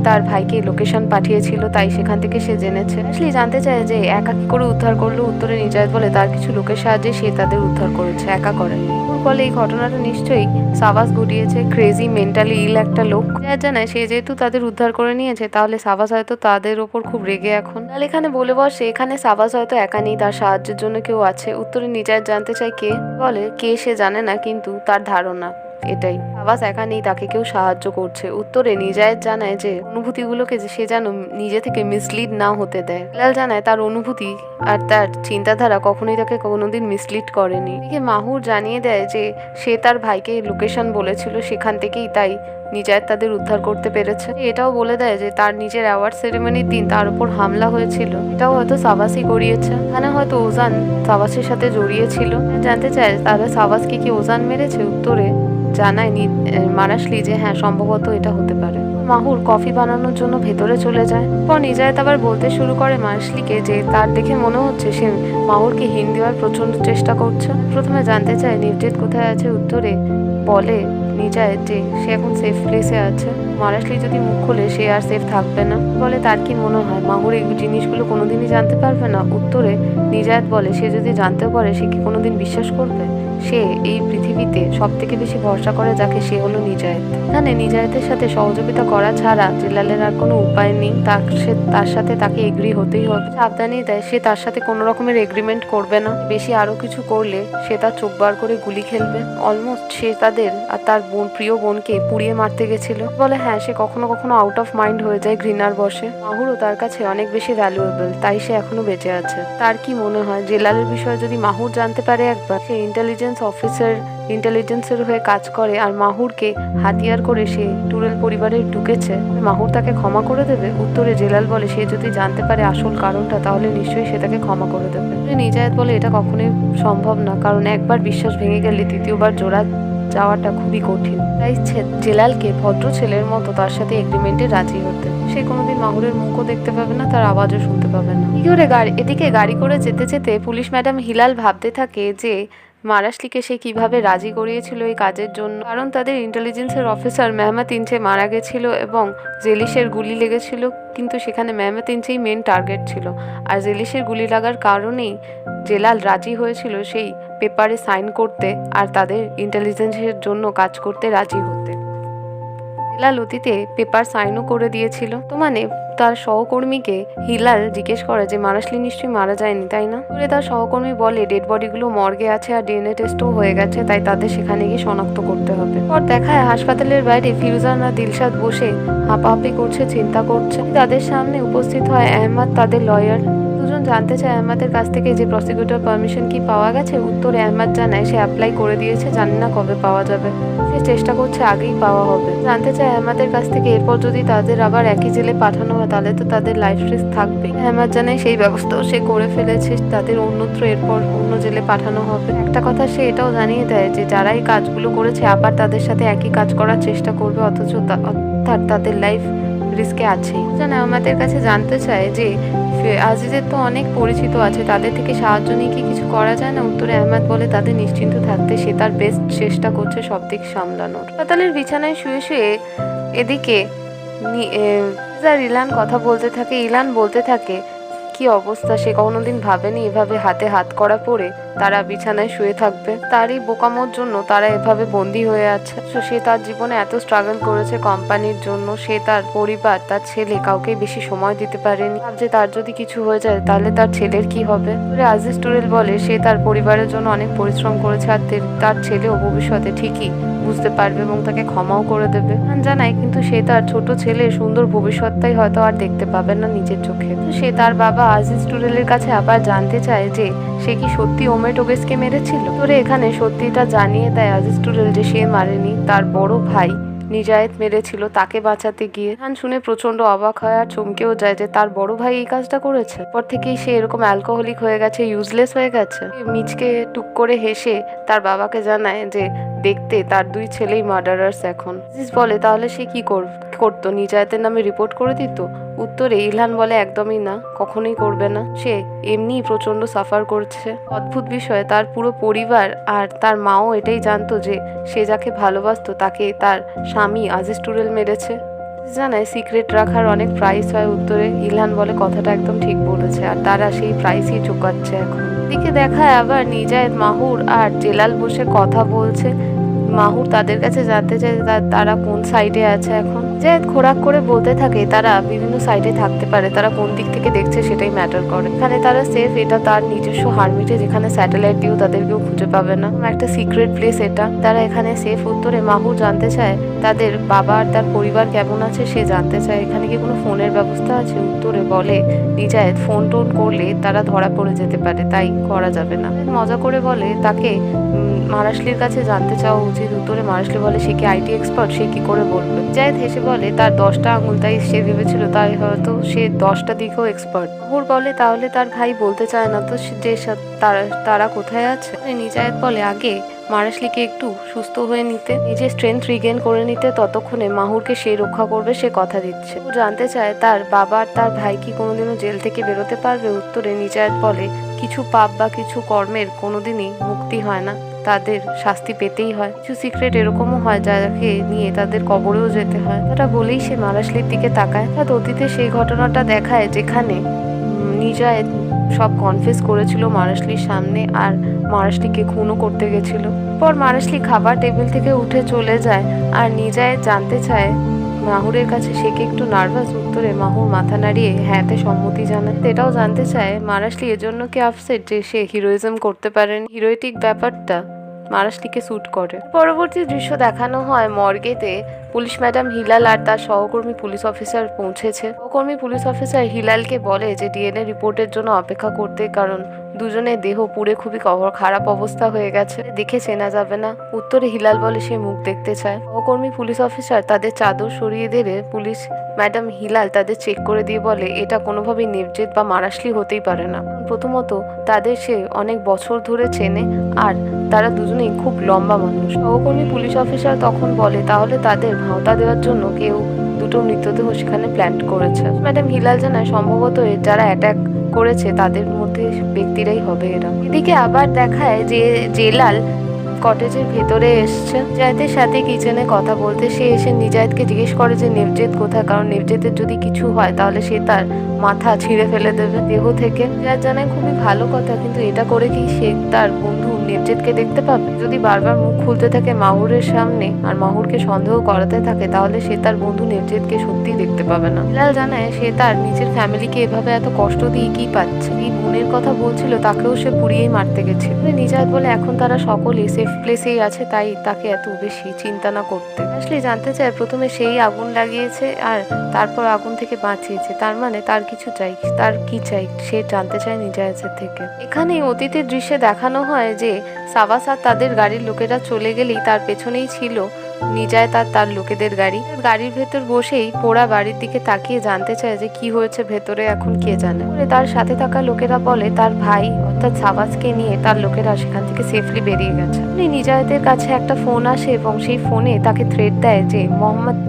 তার ভাইকে লোকেশন পাঠিয়েছিল, তাই সেখান থেকে সে জেনেছে। আসলে জানতে চায় যে একা কি করে উদ্ধার করলো। উত্তরে নিজায়েত বলে তার কিছু লোকের সাহায্যে সে তাদের উদ্ধার করেছে, একা করেনি। বলে এই ঘটনাটা নিশ্চয়ই সাবাস ঘটিয়েছে, ক্রেজি মেন্টালি ইল একটা লোক। জানায় সে যেহেতু তাদের উদ্ধার করে নিয়েছে তাহলে সাবাস হয়তো তাদের ওপর খুব রেগে এখন। তাহলে এখানে বলে বসে এখানে সাবাস হয়তো একা নেই, তার সাহায্যের জন্য কেউ আছে। উত্তরে নিজায়েত জানতে চায় কে। বলে কে সে জানে না, কিন্তু তার ধারণা এটাই, সাবাস একা নেই, তাকে কেউ সাহায্য করছে। উত্তরে নিজায়েত জানায় যে অনুভূতিগুলোকে সে যেন নিজে থেকে মিসলিড না হতে দেয়। বিলাল জানায় তার অনুভূতি আর তার চিন্তাধারা কখনোই তাকে কোনোদিন মিসলিড করেনি। এদিকে মাহুর জানিয়ে দেয় যে সে তার ভাইকে লোকেশন বলেছিল, সেখান থেকেই তাই নিজায়েত তাদের উদ্ধার করতে পেরেছে। এটাও বলে দেয় যে তার নিজের অ্যাওয়ার্ড সেরেমনির দিন তার উপর হামলা হয়েছিল, এটাও হয়তো সাবাসই করিয়েছে। এখানে হয়তো ওজান সাবাসের সাথে জড়িয়েছিল। জানতে চায় তাহলে সাবাসকে কি ওজান মেরেছে। উত্তরে জানায় মারাশলি যে হ্যাঁ সম্ভবত এটা হতে পারে। মাহুর কফি বানানোর জন্য ভেতরে চলে যায়। পর নিজায়েত আবার বলতে শুরু করে মারাশলিকে যে তার দেখে মনে হচ্ছে সে মাহুরকে হিন্ট দেওয়ার প্রচন্ড চেষ্টা করছে। প্রথমে জানতে চায় নির্জিত কোথায় আছে। উত্তরে বলে নিজায়েত যে সে এখন সেফ প্লেসে আছে, মারাশলি যদি মুখ খোলে সে আর সেফ থাকবে না। বলে তার কি মনে হয় মাহুর এই জিনিসগুলো কোনোদিনই জানতে পারবে না। উত্তরে নিজায়েত বলে সে যদি জানতেও পারে সে কি কোনোদিন বিশ্বাস করবে। সে এই পৃথিবীতে সব থেকে বেশি ভরসা করে যাকে, সে হলো নিজায়েত। এখানে নিজায়েতের সাথে সহযোগিতা করা ছাড়া জেলালের আর কোনো উপায় নেই, তার সাথে তাকে এগ্রি হতেই হবে। সাবধানে দেয় সে তার সাথে কোনো রকমের এগ্রিমেন্ট করবে না, বেশি আরো কিছু করলে সে তার চোখ বার করে গুলি খেলবে। অলমোস্ট সে তাদের আর তার প্রিয় বোনকে পুড়িয়ে মারতে গেছিল। বলে হ্যাঁ সে কখনো কখনো আউট অফ মাইন্ড হয়ে যায় ঘৃণার বশে। মাহুরও তার কাছে অনেক বেশি ভ্যালুয়েবল, তাই সে এখনো বেঁচে আছে। তার কি মনে হয় জেলালের বিষয়ে যদি মাহুর জানতে পারে একবার, সে ইন্টেলিজেন্সের হয়ে কাজ করে আর মাহুরকে হাতিয়ার করে সে টুরেল পরিবারে ঢুকেছে, মাহুর তাকে ক্ষমা করে দেবে। উত্তরে জেলাল বলে সে যদি জানতে পারে আসল কারণটা তাহলে নিশ্চয়ই সে তাকে ক্ষমা করে দেবে। নিজায়েত বলে এটা কখনোই সম্ভব না, কারণ একবার বিশ্বাস ভেঙে গেলে দ্বিতীয়বার জোড়া যাওয়াটা খুবই কঠিন। তাই জেলালকে ভদ্র ছেলের মতো তার সাথে এগ্রিমেন্টে রাজি হতে। সে কোনোদিন মাহুরের মুখও দেখতে পাবে না, তার আওয়াজও শুনতে পাবে না। এদিকে গাড়ি করে যেতে যেতে পুলিশ ম্যাডাম হিলাল ভাবতে থাকে যে মারাশলিকে সে কিভাবে রাজি করিয়েছিল এই কাজের জন্য, কারণ তাদের ইন্টেলিজেন্সের অফিসার মেহমত ইনচে মারা গেছিল এবং জেলিসের গুলি লেগেছিল, কিন্তু সেখানে মেহমত ইনচেই মেন টার্গেট ছিল। আর জেলিসের গুলি লাগার কারণেই জেলাল রাজি হয়েছিল সেই পেপারে সাইন করতে আর তাদের ইন্টেলিজেন্সের জন্য কাজ করতে রাজি হতে। হিলাল অতীতে পেপার সাইনও করে দিয়েছিল। তো মানে তার সহকর্মীকে হিলাল জিজ্ঞেস করে যে মারাশলি নিশ্চয়ই মারা যায়নি, তাই না? তার সহকর্মী বলে ডেড বডিগুলো মর্গে আছে আর ডিএনএ টেস্টও হয়ে গেছে, তাই তাদের সেখানে গিয়ে শনাক্ত করতে হবে। পর দেখায় হাসপাতালের বাইরে ফিরোজান আর দিলশাদ বসে হাঁপাহাঁপি করছে, চিন্তা করছে। তাদের সামনে উপস্থিত হয় আহমদ, তাদের লয়ার। দুজন জানতে চায় আহমদের কাছ থেকে যে প্রসিকিউটর পারমিশন কি পাওয়া গেছে। উত্তরে আহমদ জানায় সে অ্যাপ্লাই করে দিয়েছে, জানি না কবে পাওয়া যাবে, সে চেষ্টা করছে আগেই পাওয়া হবে। জানতে চায় আহমদের কাছ থেকে এরপর যদি তাদের আবার একই জেলে পাঠানো হয় তাহলে তো তাদের লাইফ রিস্ক থাকবে। আহমদ জানায় সেই ব্যবস্থাও সে করে ফেলেছে, তাদের অন্যত্র এরপর অন্য জেলে পাঠানো হবে। একটা কথা সে এটাও জানিয়ে দেয় যে যারা এই কাজগুলো করেছে আবার তাদের সাথে একই কাজ করার চেষ্টা করবে, অথচ তাদের লাইফ রিস্কে আছেই। আমাদের কাছে জানতে চায় যে আজিজের তো অনেক পরিচিত আছে, তাদের থেকে সাহায্য নিয়ে কি কিছু করা যায় না? উত্তরে আহমদ বলে তাদের নিশ্চিন্ত থাকতে সে তার বেস্ট চেষ্টা করছে সব দিক সামলানোর। হাসপাতালের বিছানায় শুয়ে শুয়ে এদিকে ইলান কথা বলতে থাকে। ইলান বলতে থাকে কি অবস্থা, সে কোনোদিন ভাবেনি এভাবে হাতে হাত করা পড়ে তারা বিছানায় শুয়ে থাকবে। তারই বোকামোর জন্য তারা এভাবে বন্দী হয়ে আছে। সে তার জীবনে এত স্ট্রাগল করেছে কোম্পানির জন্য, সে তার পরিবার তার ছেলে কাউকে বেশি সময় দিতে পারেনি। ভাবছে তার যদি কিছু হয়ে যায় তাহলে তার ছেলের কি হবে। আজিজ টুরেল বলে সে তার পরিবারের জন্য অনেক পরিশ্রম করেছে আর তার ছেলেও ভবিষ্যতে ঠিকই বুঝতে পারবে এবং তাকে ক্ষমাও করে দেবে। জানায় কিন্তু সে তার ছোট ছেলে সুন্দর ভবিষ্যৎটাই হয়তো আর দেখতে পাবে না নিজের চোখে। সে তার বাবা আজিজ টুরেলের কাছে আবার জানতে চায় যে সে কি সত্যি ওমেট ওগেসকে মেরেছিল। তোরে এখানে সত্যিটা জানিয়ে দেয় আজিজ টুরেল যে সে মারেনি, তার বড় ভাই নিজায়েত মেরেছিল তাকে বাঁচাতে গিয়ে। শুনে প্রচন্ড অবাক হয় আর চমকেও যায় যে তার বড় ভাই এই কাজটা করেছে। পর থেকেই সে এরকম অ্যালকোহলিক হয়ে গেছে, ইউজলেস হয়ে গেছে। মিচকে টুক করে হেসে তার বাবাকে জানায় যে দেখতে তার দুই ছেলেই মার্ডারার্স এখন। বলে তাহলে সে কি করতো, নিজায়েতের নামে রিপোর্ট করে দিত? উত্তরে ইলহান বলে একদমই না, কখনোই করবে না, সে এমনিই প্রচন্ড সাফার করছে। অদ্ভুত বিষয়, তার পুরো পরিবার আর তার মাও এটাই জানতো যে সে যাকে ভালোবাসতো তাকে তার স্বামী আজিজ টুরেল মেরেছে। জানায় সিক্রেট রাখার অনেক প্রাইস হয়। উত্তরে ইলহান বলে কথাটা একদম ঠিক বলেছে আর তারা সেই প্রাইসই চোকাচ্ছে এখন। দিকে দেখায় আবার নিজায়েত, মাহুর আর জেলাল বসে কথা বলছে। মাহুর তাদের কাছে জানতে চায় তারা কোন সাইডে আছে এখন। জায়েদ খোরাক করে বলতে থাকে তারা বিভিন্ন সাইডে থাকতে পারে, তারা কোন দিক থেকে দেখছে সেটাই ম্যাটার করে। এখানে তারা সেফ, এটা তার নিজস্ব হারমিটে যেখানে স্যাটেলাইট দিয়েও তাদেরকেও খুঁজে পাবে না, একটা সিক্রেট প্লেস এটা, তারা এখানে সেফ। উত্তরে মাহুর জানতে চায় তাদের বাবা আর তার পরিবার কেমন আছে, সে জানতে চায় এখানে কি কোনো ফোনের ব্যবস্থা আছে। উত্তরে বলে নিজায়েত টোন করলে তারা ধরা পড়ে যেতে পারে, তাই করা যাবে না। মজা করে বলে তাকে মারাশলির কাছে জানতে চাওয়া উচিত। উত্তরে মারাশলি বলে সে কি আইটি এক্সপার্ট, সে কি করে বলবে। জায়েদ হেসে বলে তার 10টা আঙুল, তাই সে ভেবেছিল তাই হয়তো সে 10টা দিকেও এক্সপার্ট। মাহুর বলে তাহলে তার ভাই বলতে চায় না তো যে তারা কোথায় আছে। নিজায়েত বলে আগে মারাশলিকে একটু সুস্থ হয়ে নিতে, নিজের স্ট্রেংথ রিগেন করে নিতে, ততক্ষণে মাহুরকে সে রক্ষা করবে, সে কথা দিচ্ছে। ও জানতে চায় তার বাবা আর তার ভাই কি কোনোদিনও জেল থেকে বেরোতে পারবে। উত্তরে নিজায়েত বলে কিছু পাপ বা কিছু কর্মের কোনোদিনই মুক্তি হয় না, তাদের শাস্তি পেতেই হয়। কিছু সিক্রেট এরকমও হয় যাকে নিয়ে তাদের কবরেও যেতে হয়। এটা বলেই সে মারাশলির দিকে তাকায়। অতীতে সেই ঘটনাটা দেখায় যেখানে নিজায়েত সব কনফেস করেছিল মারাশলির সামনে আর মারাশলিকে খুনও করতে গেছিল। পর মারাশলি খাবার টেবিল থেকে উঠে চলে যায় আর নিজায়েত জানতে চায় মাহুরের কাছে সে কি একটু নার্ভাস। উত্তরে মাহুর মাথা নাড়িয়ে হ্যাঁতে সম্মতি জানায়। এটাও জানতে চায় মারাশলি এজন্য কি আপসেট যে সে হিরোইজম করতে পারেন, হিরোইটিক ব্যাপারটা মারাশলিকে স্যুট করে। পরবর্তী দৃশ্য দেখানো হয় মর্গেতে পুলিশ ম্যাডাম হিলাল আর তার সহকর্মী পুলিশ অফিসার পৌঁছেছে। সহকর্মী পুলিশ অফিসার হিলালকে বলে যে ডিএনএ রিপোর্টের জন্য অপেক্ষা করতে, কারণ দুজনের দেহ পুড়ে খুবই খারাপ অবস্থা হয়ে গেছে, দেখে চেনা যাবে না। উত্তরে হিলাল বলে সে মুখ দেখতে চায়। সহকর্মী পুলিশ অফিসার তাদের চাদর সরিয়ে দিলে পুলিশ ম্যাডাম হিলাল তাদের চেক করে দিয়ে বলে এটা কোনোভাবেই নেভজেদ বা মারাশলি হতেই পারে না। প্রথমত তাদের সে অনেক বছর ধরে চেনে আর তারা দুজনেই খুব লম্বা মানুষ। সহকর্মী পুলিশ অফিসার তখন বলে তাহলে তাদের ভাওতা দেওয়ার জন্য কেউ দুটো মৃতদেহ সেখানে প্ল্যান করেছে। ম্যাডাম হিলাল জানায় সম্ভবত যারা অ্যাটাক করেছে তাদের মধ্যে ব্যক্তিরাই হবে এরা। এদিকে আবার দেখায় যে জেলাল কটেজের ভেতরে এসছে নিজায়েতের সাথে কিচেনে কথা বলতে। সে এসে নিজায়েতকে জিজ্ঞেস করে যে নেভজেত কোথায়, কারণ নেভজেতের যদি কিছু হয় তাহলে সে তার মাথা ছিঁড়ে ফেলে দেবে দেহ থেকে। যার জানায় খুবই ভালো কথা, কিন্তু এটা করে কি সে তার বন্ধু নেভজেতকে দেখতে পাবে? যদি বারবার মুখ খুলতে থাকে মাহুরের সামনে আর মাহুরকে সন্দেহ করাতে থাকে তাহলে সে তার বন্ধু নেভজেতকে সত্যিই দেখতে পাবে না। বিলাল জানায় সে তার নিজের ফ্যামিলিকে এভাবে এত কষ্ট দিয়ে কি পাচ্ছে। এই বোনের কথা বলছিল, তাকেও সে পুড়িয়েই মারতে গেছিল। নিজায়েত বলে এখন তারা সকলেই সেফ প্লেসেই আছে, তাই তাকে এত বেশি চিন্তা না করতে। আসলে জানতে চায় প্রথমে সেই আগুন লাগিয়েছে আর তারপর আগুন থেকে বাঁচিয়েছে, তার মানে তার কিছু চাই। তার কি চাই সে জানতে চায় নিজায়েতের থেকে। এখানে অতীতের দৃশ্যে দেখানো হয় যে সাবাস আর তাদের গাড়ির লোকেরা চলে গেলেই তার পেছনেই ছিল নিজায়েত আর তার লোকেদের গাড়ি। গাড়ির ভেতর বসেই পোড়া বাড়ির দিকে তাকিয়ে জানতে চায় যে কি হয়েছে ভেতরে এখন কে জানে। তার সাথে থাকা লোকেরা বলে তার ভাই অর্থাৎ সাবাসকে নিয়ে তার লোকেরা সেখান থেকে সেফলি বেরিয়ে গেছে। নিজায়েতের কাছে একটা ফোন আসে এবং সেই ফোনে তাকে থ্রেট দেয় যে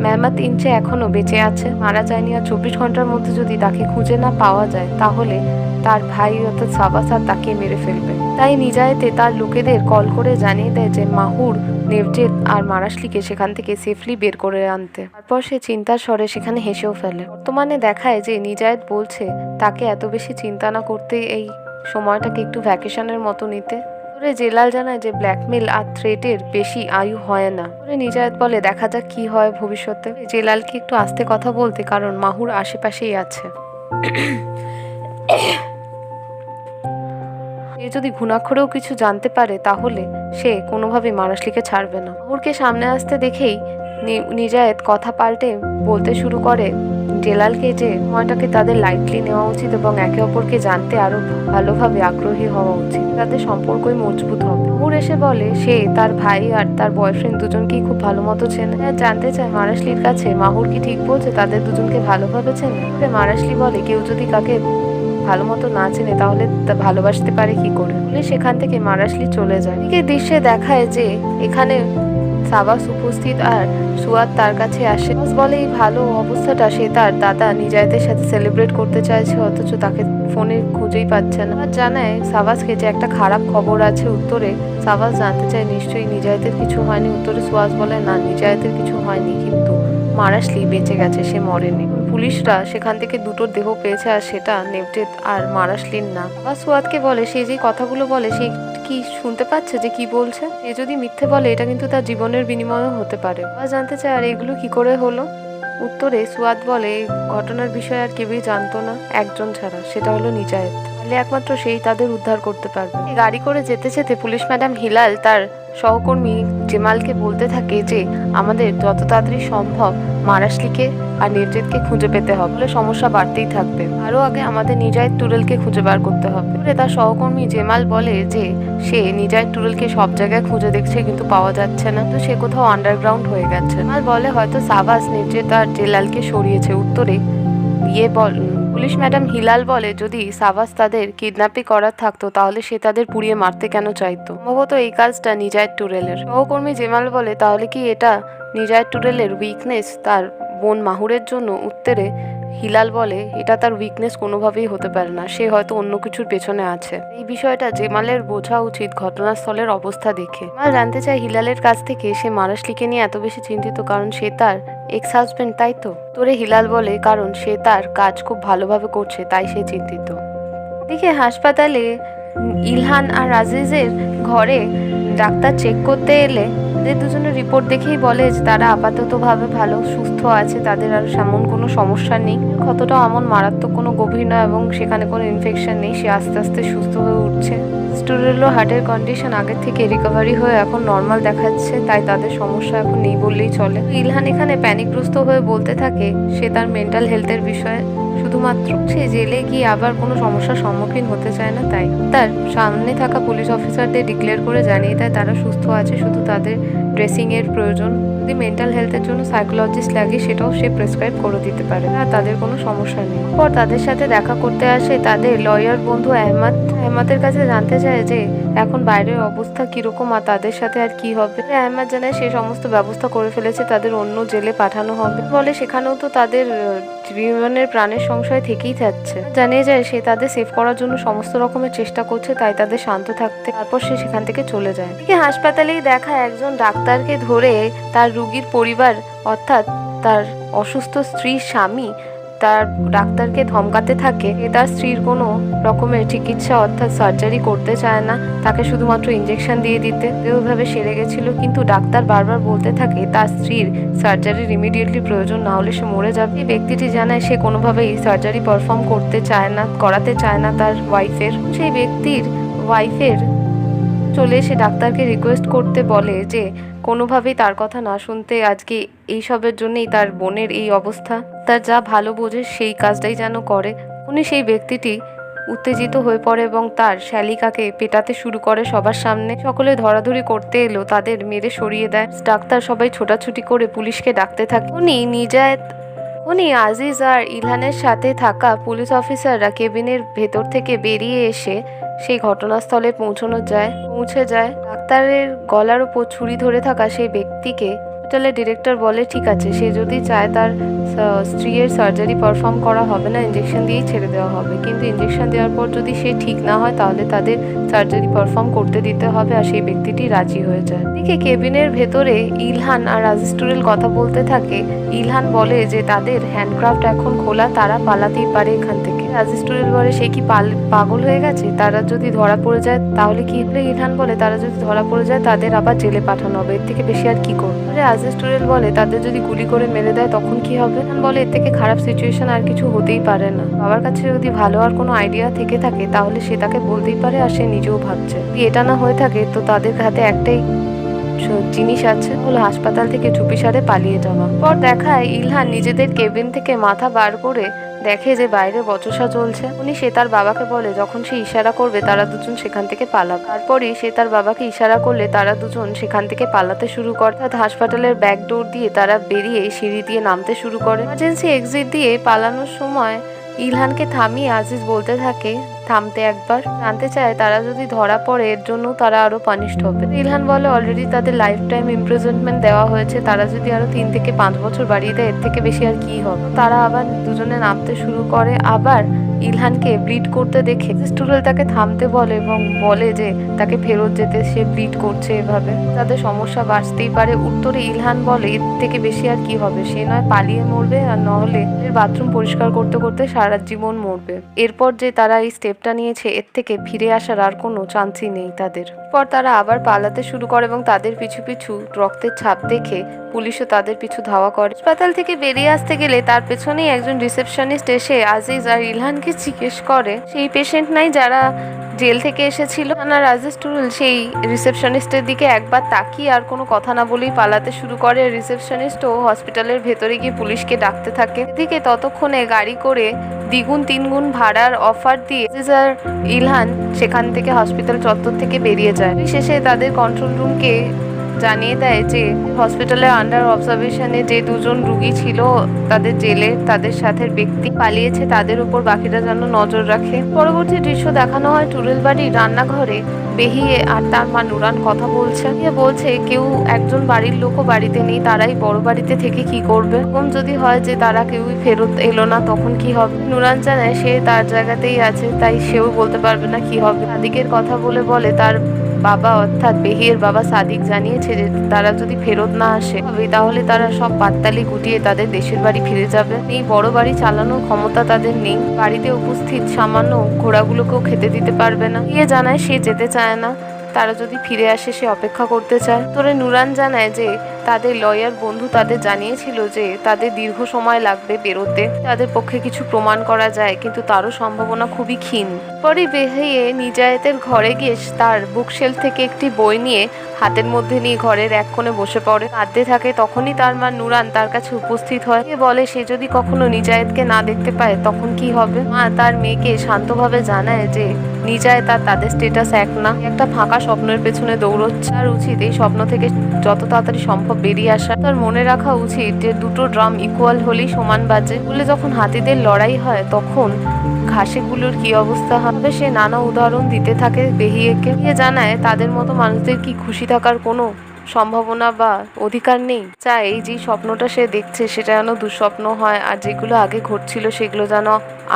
মেহমত ইনচে এখনো বেঁচে আছে, মারা যায়নি, আর 24 ঘন্টার মধ্যে যদি তাকে খুঁজে না পাওয়া যায় তাহলে তার ভাই অর্থাৎ সাবাস আর তাকে মেরে ফেলবে। তাই নিজায়েতে তার লোকেদের কল করে জানিয়ে দেয় যে মাহুর, নেভজেত আর মারাশলিকে সেখান থেকে সেফলি বের করে আনতে। তারপর সে চিন্তার স্বরে সেখানে হেসেও ফেলে। বর্তমানে দেখায় যে নিজায়েত বলছে তাকে এত বেশি চিন্তা না করতে, এই সময়টাকে একটু ভ্যাকেশনের মতো নিতে। জেলাল জানায় যে ব্ল্যাকমেল আর থ্রেটের বেশি আয়ু হয় না। নিজায়েত বলে দেখা যাক কি হয় ভবিষ্যতে। জেলালকে একটু আস্তে কথা বলতে, কারণ মাহুর আশেপাশেই আছে। সে যদি ঘুণাক্ষরেও কিছু জানতে পারে তাহলে সে কোনোভাবে মারাশলিকে ছাড়বে না। মাহুরকে সামনে আসতে দেখেই নিজায়েত কথা পাল্টে বলতে শুরু করে জেলালকে যে সময়টাকে তাদের লাইটলি নেওয়া উচিত এবং একে অপরকে জানতে আরো ভালোভাবে আগ্রহী হওয়া উচিত, তাদের সম্পর্কই মজবুত হবে। মাহুর এসে বলে সে তার ভাই আর তার বয়ফ্রেন্ড দুজনকেই খুব ভালো মতো চেনে। জানতে চায় মারাশলির কাছে মাহুর কি ঠিক বলছে তাদের দুজনকে ভালোভাবে চেনে। মারাশলি বলে কেউ যদি কাকে ভালো মতো না চেনে তাহলে ভালোবাসতে পারে কি করে। সেখান থেকে মারাশলি চলে যায়। এই দৃশ্যে দেখায় যে এখানে সাবাস উপস্থিত আর সুয়াদ তার কাছে আসে। বলে এই ভালো অবস্থাটা সে তার দাদা নিজায়েতের সাথে সেলিব্রেট করতে চাইছে, অথচ তাকে ফোনে খুঁজেই পাচ্ছে না। জানায় সাবাসকে যে একটা খারাপ খবর আছে। উত্তরে সাবাস জানতে চায় নিশ্চয়ই নিজায়েতের কিছু হয়নি। উত্তরে সুয়াদ বলে না, নিজায়েতের কিছু হয়নি, কিন্তু মারাশলি বেঁচে গেছে, সে মরেনি। পুলিশরা সেখান থেকে দুটো দেহ পেয়েছে আর সেটা নেভজেত আর মারাশলির না। বা সুয়াদকে বলে সে যে কথাগুলো বলে সে কি শুনতে পাচ্ছে যে কি বলছে। এ যদি মিথ্যে বলে এটা কিন্তু তার জীবনের বিনিময়ও হতে পারে। বা জানতে চায় আর এগুলো কি করে হলো। উত্তরে সুয়াদ বলে এই ঘটনার বিষয়ে আর কেউই জানতো না একজন ছাড়া, সেটা হলো নিজায়েত। তাহলে একমাত্র সেই তাদের উদ্ধার করতে পারবে। গাড়ি করে যেতে যেতে পুলিশ ম্যাডাম হিলাল তার সহকর্মী জেমালকে বলতে থাকে যে আমাদের যত তাড়াতাড়ি সম্ভব মারাশলিকে আর নেভজেতকে খুঁজে পেতে হবে, বলে সমস্যা বাড়তেই থাকবে। আরো আগে আমাদের নিজায়েত টুরেলকে খুঁজে বার করতে হবে। তার সহকর্মী জেমাল বলে যে সে নিজায়েত টুরেলকে সব জায়গায় খুঁজে দেখছে কিন্তু পাওয়া যাচ্ছে না, তো সে কোথাও আন্ডারগ্রাউন্ড হয়ে গেছে। জেমাল বলে হয়তো সাবাস নেভজেত আর জেলালকে সরিয়েছে। উত্তরে পুলিশ ম্যাডাম হিলাল বলে যদি সাবাস তাদের কিডন্যাপই করার থাকতো তাহলে সে তাদের পুড়িয়ে মারতে কেন চাইতো। সম্ভবত এই কাজটা নিজায়েত টুরেলের। সহকর্মী জেমাল বলে তাহলে কি এটা নিজায়েত টুরেলের উইকনেস তার বোন মাহুরের জন্য। উত্তরে হিলাল বলে এটা তার উইকনেস কোনোভাবেই হতে পারে না, সে হয়তো অন্য কিছুর পেছনে আছে। এই বিষয়টা জেমালের বোঝা উচিত ঘটনাস্থলের অবস্থা দেখে। জেমাল জানতে চায় হিলালের কাছ থেকে সে মারাশলিকে নিয়ে এত বেশি চিন্তিত কারণ সে তার এক্স হাজবেন্ড, তাই তো। তোরে হিলাল বলে কারণ সে তার কাজ খুব ভালোভাবে করছে তাই সে চিন্তিত। এদিকে হাসপাতালে ইলহান আর আজিজের ঘরে ডাক্তার চেক করতে এলে তাদের দুজনের রিপোর্ট দেখেই বলে যে তারা আপাততভাবে ভালো সুস্থ আছে, তাদের আর সেমন কোনো সমস্যা নেই। ক্ষতটাও এমন মারাত্মক কোনো গভীর নয় এবং সেখানে কোনো ইনফেকশন নেই, সে আস্তে আস্তে সুস্থ হয়ে উঠছে। স্টুডেন্টও হার্টের কন্ডিশন আগের থেকে রিকভারি হয়ে এখন নর্মাল দেখাচ্ছে, তাই তাদের সমস্যা এখন নেই বললেই চলে। ইলহান এখানে প্যানিকগ্রস্ত হয়ে বলতে থাকে সে তার মেন্টাল হেলথের বিষয়ে শুধুমাত্র সে জেলে গিয়ে আবার কোনো সমস্যার সম্মুখীন হতে চায় না, তাই তার সামনে থাকা পুলিশ অফিসারদের ডিক্লেয়ার করে জানিয়ে দেয় তারা সুস্থ আছে, শুধু তাদের ড্রেসিংয়ের প্রয়োজন। যদি মেন্টাল হেলথের জন্য সাইকোলজিস্ট লাগে সেটাও সে প্রেসক্রাইব করে দিতে পারে, আর তাদের কোনো সমস্যা নেই। পর তাদের সাথে দেখা করতে আসে তাদের লয়ার বন্ধু আহমদের কাছে জানতে চায় যে এখন বাইরের অবস্থা কিরকম আর তাদের সাথে আর কি হবে। আহমেদ জানায় সে সমস্ত ব্যবস্থা করে ফেলেছে, তাদের অন্য জেলে পাঠানো হবে। বলে সেখানেও তো তাদের জীবনের প্রাণের সংশয় থেকেই যাচ্ছে। জানিয়ে যায় সে তাদের সেভ করার জন্য সমস্ত রকমের চেষ্টা করছে, তাই তাদের শান্ত থাকতে। তারপর সে সেখান থেকে চলে যায়। হাসপাতালেই দেখা একজন ডাক্তারকে ধরে তার রোগীর পরিবার অর্থাৎ তার অসুস্থ স্ত্রীর স্বামী তার ডাক্তারকে ধমকাতে থাকে। তার স্ত্রীর কোনো রকমের চিকিৎসা অর্থাৎ সার্জারি করতে চায় না, তাকে শুধুমাত্র ইঞ্জেকশন দিয়ে দিতে। ওইভাবে সেরে গেছিল, কিন্তু ডাক্তার বারবার বলতে থাকে তার স্ত্রীর সার্জারির ইমিডিয়েটলি প্রয়োজন, না হলে সে মরে যাবে। এই ব্যক্তিটি জানায় সে কোনোভাবেই সার্জারি পারফর্ম করাতে চায় না তার ওয়াইফের। সেই ব্যক্তির ওয়াইফের চলে এসে ডাক্তারকে রিকোয়েস্ট করতে বলে যে কোনোভাবেই তার কথা না শুনতে, আজকে এইসবের জন্যই তার বোনের এই অবস্থা, তার যা ভালো বোঝে সেই কাজটাই যেন করে। উনি সেই ব্যক্তিটি উত্তেজিত হয়ে পড়ে এবং তার শ্যালিকাকে পেটাতে শুরু করে সবার সামনে। সকলে ধরাধরি করতে এলো, তাদের মেরে সরিয়ে দেয়। ডাক্তার সবাই ছোটাছুটি করে পুলিশকে ডাকতে থাকে। উনি আজিজ আর ইলহানের সাথে থাকা পুলিশ অফিসাররা কেবিনের ভেতর থেকে বেরিয়ে এসে সেই ঘটনাস্থলে পৌঁছে যায়। ডাক্তারের গলার উপর ছুরি ধরে থাকা সেই ব্যক্তিকে হসপিটালের ডিরেক্টর বলে ঠিক আছে, সে যদি চায় তার স্ত্রীর সার্জারি পারফর্ম করা হবে না, ইঞ্জেকশন দিয়েই ছেড়ে দেওয়া হবে। কিন্তু ইঞ্জেকশন দেওয়ার পর যদি সে ঠিক না হয় তাহলে তাদের সার্জারি পারফর্ম করতে দিতে হবে, আর সেই ব্যক্তিটি রাজি হয়ে যায়। এদিকে কেবিনের ভেতরে ইলহান আর রাজিস্টুরেল কথা বলতে থাকে। ইলহান বলে যে তাদের হ্যান্ডক্রাফট এখন খোলা, তারা পালাতেই পারে এখান থেকে। রাজিস্টুরেল বলে সে কি পাগল হয়ে গেছে, তারা যদি ধরা পড়ে যায় তাহলে কি হবে। ইলহান বলে তারা যদি ধরা পড়ে যায় তাদের আবার জেলে পাঠানো হবে, এর থেকে বেশি আর কি করবে। রাজিস্টুরেল বলে তাদের যদি গুলি করে মেরে দেয় তখন কি হবে। ইলহান বলে এর থেকে খারাপ সিচুয়েশন আর কিছু হতেই পারে না। বাবার কাছে যদি ভালো আর কোনো আইডিয়া থেকে থাকে তাহলে সে তাকে বলতেই পারে, আর সে নিজেও ভাবছে যদি এটা না হয়ে থাকে তো তাদের হাতে একটাই জিনিস আছে, হলো হাসপাতাল থেকে চুপিসারে পালিয়ে যাওয়া। পর দেখায় ইলহান নিজেদের কেবিন থেকে মাথা বার করে দেখে যে বাইরে বচসা চলছে। সে তার বাবাকে বলে যখন সে ইশারা করবে তারা দুজন সেখান থেকে পালাবে। তারপরই সে তার বাবাকে ইশারা করলে তারা দুজন সেখান থেকে পালাতে শুরু করে। হাসপাতালের ব্যাক ডোর দিয়ে তারা বেরিয়ে সিঁড়ি দিয়ে নামতে শুরু করে। ইমার্জেন্সি এক্সিট দিয়ে পালানোর সময় ইলহানকে থামিয়ে আজিজ বলতে থাকে থামতে, একবার জানতে চায় তারা যদি ধরা পড়ে এর জন্য তারা আরো পানিশড হবে। ইলহান বলে অলরেডি তাদের লাইফ টাইম ইমপ্রিজনমেন্ট দেওয়া হয়েছে, তারা যদি আরো 3 থেকে 5 বছর বাড়িয়ে দেয় এর থেকে বেশি আর কি হবে। তারা আবার দুজনে নামতে শুরু করে। আবার ইলহানকে ব্লিড করতে দেখে স্টুডেল তাকে থামতে বলে এবং বলে যে তাকে ফেরত যেতে, সে ব্লিড করছে। এভাবে তাদের সমস্যা বাঁচতেই পারে। উত্তরে ইলহান বলে এর থেকে বেশি আর কি হবে, সে নয় পালিয়ে মরবে আর নহলে বাথরুম পরিষ্কার করতে করতে সারা জীবন মরবে। এরপর যে তারা এই স্টেপটা নিয়েছে এর থেকে ফিরে আসার আর কোনো চান্সই নেই তাদের। পর তারা আবার পালাতে শুরু করে এবং তাদের পিছু পিছু রক্তের ছাপ দেখে পুলিশও তাদের পিছু ধাওয়া করে। হাসপাতাল থেকে বেরিয়ে আসতে গেলে তার পেছনেই একজন রিসেপশনিস্ট এসে আজিজ আর ইলহানকে জিজ্ঞেস করে সেই পেশেন্ট নাই যারা জেল থেকে এসেছিল। রাজিস্টুরেল সেই রিসেপশনিস্টের দিকে একবার তাকিয়ে আর কোনো কথা না বলেই পালাতে শুরু করে। রিসেপশনিস্টও হসপিটালের ভেতরে গিয়ে পুলিশকে ডাকতে থাকে। এদিকে ততক্ষণে গাড়ি করে 2-3 গুণ ভাড়ার অফার দিয়ে আর ইলহান সেখান থেকে হসপিটাল চত্বর থেকে বেরিয়ে যায়। শেষে তাদের কন্ট্রোল রুমকে জানিয়ে দেয় যে হসপিটালের আন্ডার অবজারভেশনে যে 2 জন রুগী ছিল তাদের জেলে, তাদের সাথে ব্যক্তি পালিয়েছে, তাদের উপর বাকিরা যেন নজর রাখে। পরবর্তী দৃশ্য দেখানো হয় টুরেল বাড়ির রান্নাঘরে। বেহিয়ে আর তার মা নুরান কথা বলছে কেউ একজন বাড়ির লোকও বাড়িতে নেই, তারাই বড় বাড়িতে থেকে কি করবে। এরকম যদি হয় যে তারা কেউই ফেরত এলো না তখন কি হবে। নুরান জানায় সে তার জায়গাতেই আছে, তাই সেও বলতে পারবে না কি হবে। সাদিকের কথা বলে তার বাবা অর্থাৎ বেহিয়ের বাবা সাদিক জানিয়েছে যে তারা যদি ফেরত না আসে তাহলে তারা সব পাততালি গুটিয়ে তাদের দেশের বাড়ি ফিরে যাবে। এই বড় বাড়ি চালানোর ক্ষমতা তাদের নেই, বাড়িতে উপস্থিত সামান্য ঘোড়াগুলোকেও খেতে দিতে পারবে না। জানায় সে যেতে চায় না, তারা যদি ফিরে আসে সে অপেক্ষা করতে চায়। তোরে নুরান জানায় যে তাদের লয়ার বন্ধু তাদের জানিয়েছিল যে তাদের দীর্ঘ সময় লাগবে বেরোতে, তাদের পক্ষে কিছু প্রমাণ করা যায় কিন্তু তারও সম্ভাবনা খুবই ক্ষীণ। পরে বেহিয়ে নিজায়েতের ঘরে গিয়ে তার বুকশেলফ থেকে একটি বই নিয়ে হাতের মধ্যে নিয়ে ঘরের এক কোণে বসে পড়ে, কাঁদতে থাকে। তখনই তার মা নুরান তার কাছে উপস্থিত হয়। বলে সে যদি কখনো নিজায়েতকে না দেখতে পায় তখন কি হবে। মা তার মেয়েকে শান্তভাবে জানায় যে নিজায়েত আর তাদের স্টেটাস এক না, একটা ফাঁকা স্বপ্নের পেছনে দৌড়চ্ছে। তার উচিত এই স্বপ্ন থেকে যত তাড়াতাড়ি সম্ভব বেরিয়ে আসা। তার মনে রাখা উচিত যে 2টো ড্রাম ইকুয়াল হলেই সমান বাজে। বলে যখন হাতিদের লড়াই হয় তখন ঘাসেগুলোর কি অবস্থা হবে। সে নানা উদাহরণ দিতে থাকে বেহিয়েকে, জানায় তাদের মতো মানুষদের কি খুশি থাকার কোনো সম্ভাবনা বা অধিকার নেই। চাই এই যে স্বপ্নটা সে দেখছে সেটা যেন দুঃস্বপ্ন হয়, আর যেগুলো আগে ঘটছিল সেগুলো যেন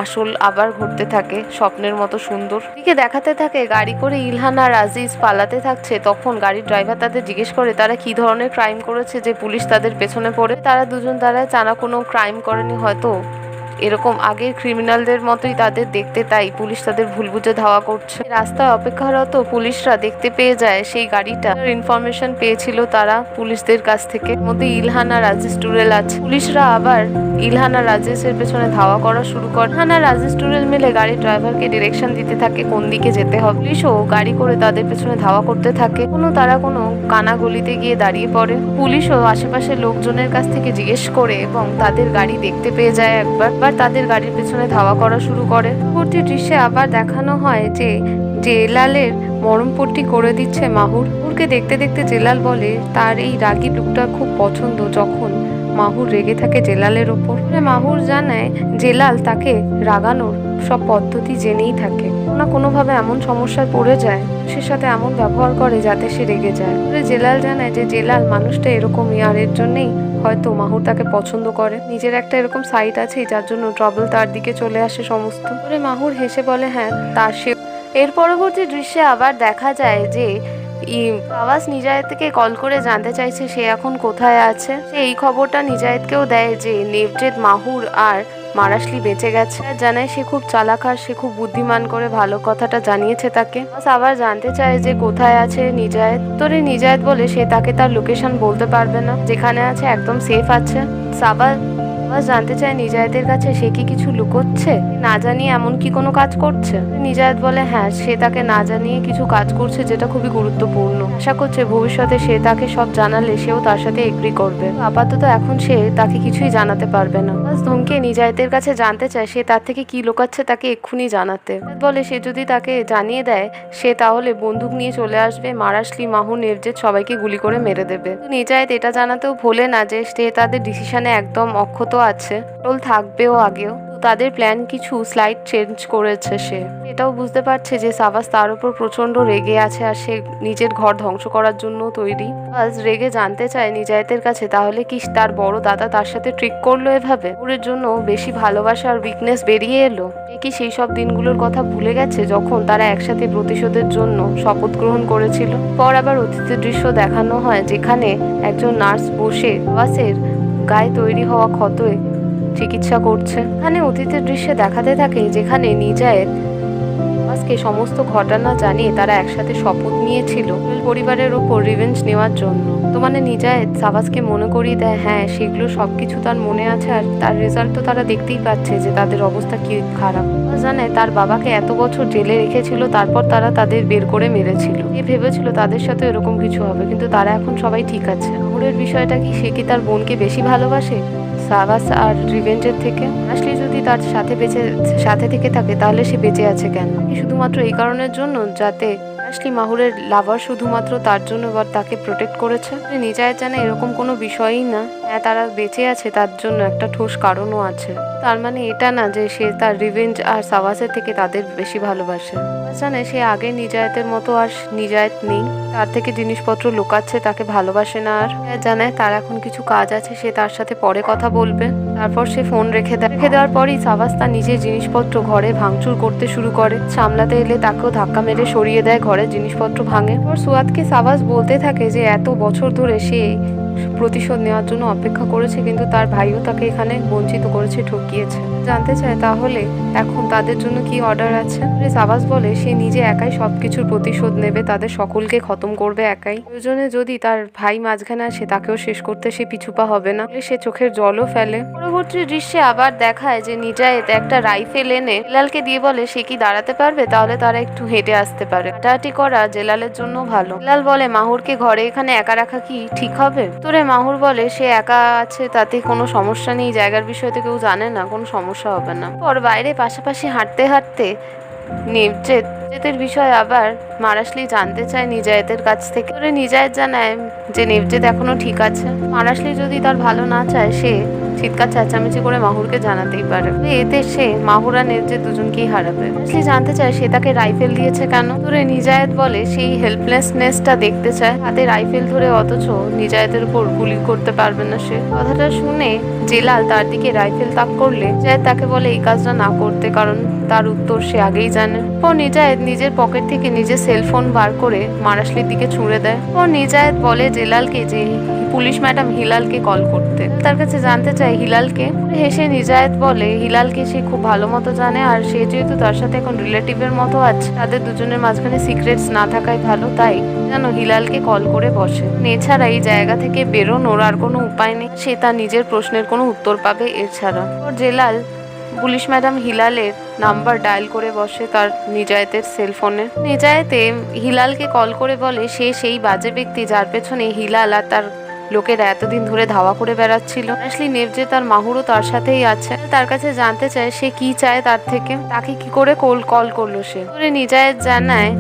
আসল আবার ঘটতে থাকে স্বপ্নের মতো সুন্দর। দিকে দেখাতে থাকে গাড়ি করে ইলহান আর আজিজ পালাতে থাকছে। তখন গাড়ির ড্রাইভার তাদের জিজ্ঞেস করে তারা কি ধরনের ক্রাইম করেছে যে পুলিশ তাদের পেছনে পড়ে। তারা দুজন দাঁড়ায়, টানা কোনো ক্রাইম করেনি, হয়তো এরকম আগের ক্রিমিনালদের মতোই তাদের দেখতে, তাই পুলিশ তাদের ভুল বুঝে ধাওয়া করছে। রাস্তায় অপেক্ষারত পুলিশরা দেখতে পেয়ে যায় সেই গাড়িটা ইনফরমেশন পেয়েছিল তারা পুলিশদের কাছ থেকে, মধ্যে ইলহান আর রাজেশ টুরেল আছে। পুলিশরা আবার ইলহান আর রাজেশের পেছনে ধাওয়া করা শুরু করে। ইলহান আর রাজেশ টুরেল মিলে গাড়ির ড্রাইভারকে ডিরেকশন দিতে থাকে কোন দিকে যেতে হবে। পুলিশও গাড়ি করে তাদের পেছনে ধাওয়া করতে থাকে। তারা কোনো কানা গলিতে গিয়ে দাঁড়িয়ে পড়ে। পুলিশও আশেপাশের লোকজনের কাছ থেকে জিজ্ঞেস করে এবং তাদের গাড়ি দেখতে পেয়ে যায় একবার তাদের গাড়ির পেছনে ধাওয়া করা শুরু করে। পরবর্তী দৃশ্যে আবার দেখানো হয় যে জেলালের মরমপট্টি করে দিচ্ছে মাহুরকে। দেখতে দেখতে জেলাল বলে তার এই রাগী লুকটা খুব পছন্দ যখন মাহুর রেগে থাকে জেলালের ওপর। মাহুর জানায় জেলাল তাকে রাগানোর সব পদ্ধতি জেনেই থাকে, না কোনোভাবে এমন সমস্যায় পড়ে যায়, সে সাথে এমন ব্যবহার করে যাতে সে রেগে যায়। জেলাল জানায় যে জেলাল মানুষটা এরকমই, আর এর জন্যই হয়তো মাহুর তাকে পছন্দ করে। নিজের একটা এরকম সাইট আছে যার জন্য ট্রাবল তার দিকে চলে আসে সমস্ত। মাহুর হেসে বলে হ্যাঁ তার সে। এর পরবর্তী দৃশ্যে আবার দেখা যায় যে আওয়াজ নিজায়েতকে কল করে জানতে চাইছে সে এখন কোথায় আছে। সে এই খবরটা নিজায়েতকেও দেয় যে নেভজেদ, মাহুর আর মারাশলি বেঁচে গেছে। জানায় সে খুব চালাক আর সে খুব বুদ্ধিমান করে ভালো কথাটা জানিয়েছে তাকে। আবার জানতে চায় যে কোথায় আছে নিজায়েত। তোরে নিজায়েত বলে সে তাকে তার লোকেশন বলতে পারবে না, যেখানে আছে একদম সেফ আছে। সাবা জানতে চায় নিজায়েতের কাছে সে কি কিছু লুকোচ্ছে, না জানিয়ে এমন কি কোনো কাজ করছে। নিজায়েত বলে হ্যাঁ সে তাকে না জানিয়ে কিছু কাজ করছে যেটা খুবই গুরুত্বপূর্ণ। আশা করছে ভবিষ্যতে সে তাকে সব জানালে সেও তার সাথে এগ্রি করবে। আপাতত এখন সে তাকে কিছুই জানাতে পারবে না। ধমকে নিজায়েতের কাছে জানতে চায় সে তার থেকে কি লুকাচ্ছে তাকে এক্ষুনি জানাতে। বলে সে যদি তাকে জানিয়ে দেয় সে তাহলে বন্দুক নিয়ে চলে আসবে, মারাশলি, মাহু, নেভজেদ সবাইকে গুলি করে মেরে দেবে। নিজায়েত এটা জানাতেও ভোলে না যে সে তাদের ডিসিশনে একদম অক্ষত আছে, টোল থাকবেও আগেও। তাদের প্ল্যান কিছু স্লাইড চেঞ্জ করেছে সে। এটাও বুঝতে পারছে যে সাবাস তার উপর প্রচন্ড রেগে আছে আর সে নিজের ঘর ধ্বংস করার জন্য তৈরি। রেগে জানতে চায় নিজায়েতের কাছে তাহলে কি তার বড় দাদা তার সাথে ট্রিক করলো এভাবে, ওর জন্য বেশি ভালোবাসা আর উইকনেস বেরিয়ে এলো। এ কি সেই সব দিনগুলোর কথা ভুলে গেছে যখন তারা একসাথে প্রতিশোধের জন্য শপথ গ্রহণ করেছিল। পর আবার অতীতের দৃশ্য দেখানো হয় যেখানে একজন নার্স বসে আওয়াজের গায়ে তৈরি হওয়া ক্ষতে চিকিৎসা করছে। এখানে অতীতের দৃশ্যে দেখাতে থাকে যেখানে নিজায়েত আজকে সমস্ত ঘটনা জানিয়ে তারা একসাথে শপথ নিয়েছিল পরিবারের ওপর রিভেঞ্জ নেওয়ার জন্য। তো নিজায়েত সাবাসকে মনে করিয়ে দেয় হ্যাঁ সেগুলো সবকিছু তার মনে আছে আর তার রেজাল্ট তো তারা দেখতেই পাচ্ছে যে তাদের অবস্থা কি খারাপ। জানে তার বাবাকে এত বছর জেলে রেখেছিল, তারপর তারা তাদের বের করে মেরেছিল। এ ভেবেছিল তাদের সাথে এরকম কিছু হবে, কিন্তু তারা এখন সবাই ঠিক আছে। মাহুরের বিষয়টা কি, সে কি তার বোনকে বেশি ভালোবাসে সাবাস আর রিভেঞ্জের থেকে? আসলে যদি তার সাথে থেকে থাকে তাহলে সে বেঁচে আছে কেন? শুধুমাত্র এই কারণের জন্য যাতে আসলে মাহুরের লাভার শুধুমাত্র তার জন্য এবার তাকে প্রোটেক্ট করেছে। নিজায়েত জানে এরকম কোনো বিষয়ই না। হ্যাঁ তারা বেঁচে আছে তার জন্য একটা ঠোস কারণও আছে। তার মানে এটা না যে সে তার রিভেঞ্জ আর সাবাসের থেকে তাদের বেশি ভালোবাসে। জানে সে আগে নিজায়েতের মতো আর নিজায়েত নেই, তার থেকে জিনিসপত্র লুকাচ্ছে, তাকে ভালোবাসে না আর। জানায় তার এখন কিছু কাজ আছে, সে তার সাথে পরে কথা বলবে। তারপর সে ফোন রেখে দেওয়ার পরই সাবাস তার নিজের জিনিসপত্র ঘরে ভাঙচুর করতে শুরু করে। সামলাতে এলে তাকেও ধাক্কা মেরে সরিয়ে দেয়, ঘরের জিনিসপত্র ভাঙে। সুয়াদকে সাবাস বলতে থাকে যে এত বছর ধরে সে প্রতিশোধ নেওয়ার জন্য অপেক্ষা করেছে, কিন্তু তার ভাইও তাকে এখানে বঞ্চিত করেছে, ঠকিয়েছে। জানতে চায় তাহলে এখন তাদের জন্য কি অর্ডার আছে। সাবাস বলে সে নিজে একাই সবকিছুর প্রতিশোধ নেবে, তাদের সকলকে খতম করবে একাই। প্রয়োজনে যদি তার ভাই মাঝখানে আসে তাকেও শেষ করতে সে পিছুপা হবে না। সে চোখের জলও ফেলে। পরবর্তী দৃশ্যে আবার দেখায় যে নিজায়েত একটা রাইফেল এনে জেলালকে দিয়ে বলে সে কি দাঁড়াতে পারবে, তাহলে তারা একটু হেঁটে আসতে পারে। হাঁটাহাঁটি করা জেলালের জন্য ভালো। জেলাল বলে মাহুরকে ঘরে এখানে একা রাখা কি ঠিক হবে? তোরে মাহুর বলে সে একা আছে তাতে কোনো সমস্যা নেই, জায়গার বিষয়ে তো কেউ জানে না, কোনো সমস্যা হবে না। পর বাইরে পাশাপাশি হাঁটতে হাঁটতে নেভজেদের বিষয়ে আবার মারাশলি জানতে চায় নিজায়েতের কাছ থেকে। নিজায়েত জানায় যে নেভজেদ এখনো ঠিক আছে। মারাশলি যদি তার ভালো না চায় সে চিৎকার চেঁচামেচি করে মাহুরকে জানাতেই পারে। এতে সে মাহুর আর নেভজেদ দুজনকেই হারাবে। মারাশলি জানতে চায় সে তাকে রাইফেল দিয়েছে কেন। নিজায়েত বলে সেই হেল্পলেসনেসটা দেখতে চায়, হাতে রাইফেল ধরে, অথচ নিজায়েতের উপর গুলি করতে পারবে না সে। কথাটা শুনে জেলাল তার দিকে রাইফেল তাক করলে নিজায়েত তাকে বলে এই কাজটা না করতে, কারণ তার উত্তর সে আগেই জানে। ও নিজায়েত নিজের পকেট থেকে নিজের সেলফোন বার করে মারাশলির দিকে ছুঁড়ে দেয়। ও নিজায়েত বলে জেলালকে যে পুলিশ ম্যাডাম হিলালকে কল করতে। তার কাছে জানতে চায় হিলালকে। হেসে নিজায়েত বলে হিলালকে সে খুব ভালো মতো জানে, আর সে যেহেতু তার সাথে এখন রিলেটিভের মতো আছে, তাদের দুজনের মাঝখানে সিক্রেটস না থাকাই ভালো, তাই যেন হিলালকে কল করে বসে। এছাড়া এই জায়গা থেকে বেরোনোর আর কোনো উপায় নেই, সে তার নিজের প্রশ্নের কোনো উত্তর পাবে এছাড়া। জেলাল পুলিশ ম্যাডাম হিলালের নাম্বার ডায়াল করে বসে তার নিজায়েতের সেলফোনে। নিজায়েতে হিলালকে কল করে বলে সে সেই বাজে ব্যক্তি যার পেছনে হিলাল আর তার লোকেরা এতদিন ধরে ধাওয়া করে বেড়াচ্ছিল। আসলে নেভজেদ তার মাহুরও তার সাথেই আছে। তার কাছে জানতে চায় সে কি চায় তার থেকে, তাকে কি করে কল করলো সে। নিজায়েত জানায়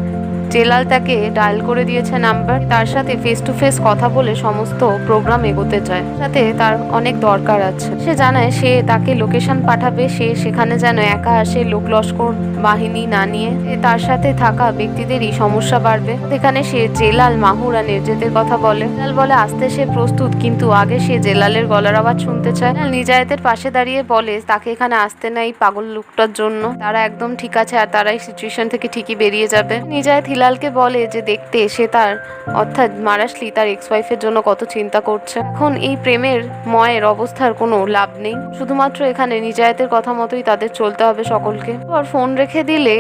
জেলাল তাকে ডায়াল করে দিয়েছে নাম্বার, তার সাথে ফেস টু ফেস কথা বলে সমস্ত প্রোগ্রাম এগোতে চায়, সাথে তার অনেক দরকার আছে। সে জানায় সে তাকে লোকেশন পাঠাবে, সে সেখানে যেন একা আসে, লোক লস্কর বাহিনী না নিয়ে। তার সাথে থাকা ব্যক্তিদেরই সমস্যা বাড়বে। সেখানে সে জেলাল, মাহুর আর নেভজেদের কথা বলে। জেলাল বলে আসতে সে প্রস্তুত, কিন্তু আগে সে জেলালের গলার আওয়াজ শুনতে চায়। নিজায়েতের পাশে দাঁড়িয়ে বলে তাকে এখানে আসতে নাই পাগল লোকটার জন্য, তারা একদম ঠিক আছে আর তারা এই সিচুয়েশন থেকে ঠিকই বেরিয়ে যাবে। নিজায়েত হিলালকে বলে যে দেখতে সে তার, অর্থাৎ মারাশলি তার এক্স ওয়াইফের জন্য কত চিন্তা করছে। এখন এই প্রেমের ময়ের অবস্থার কোনো লাভ নেই, শুধুমাত্র এখানে নিজায়েতের কথা মতোই তাদের চলতে হবে সকলকে। আর ফোন রেখে দিলে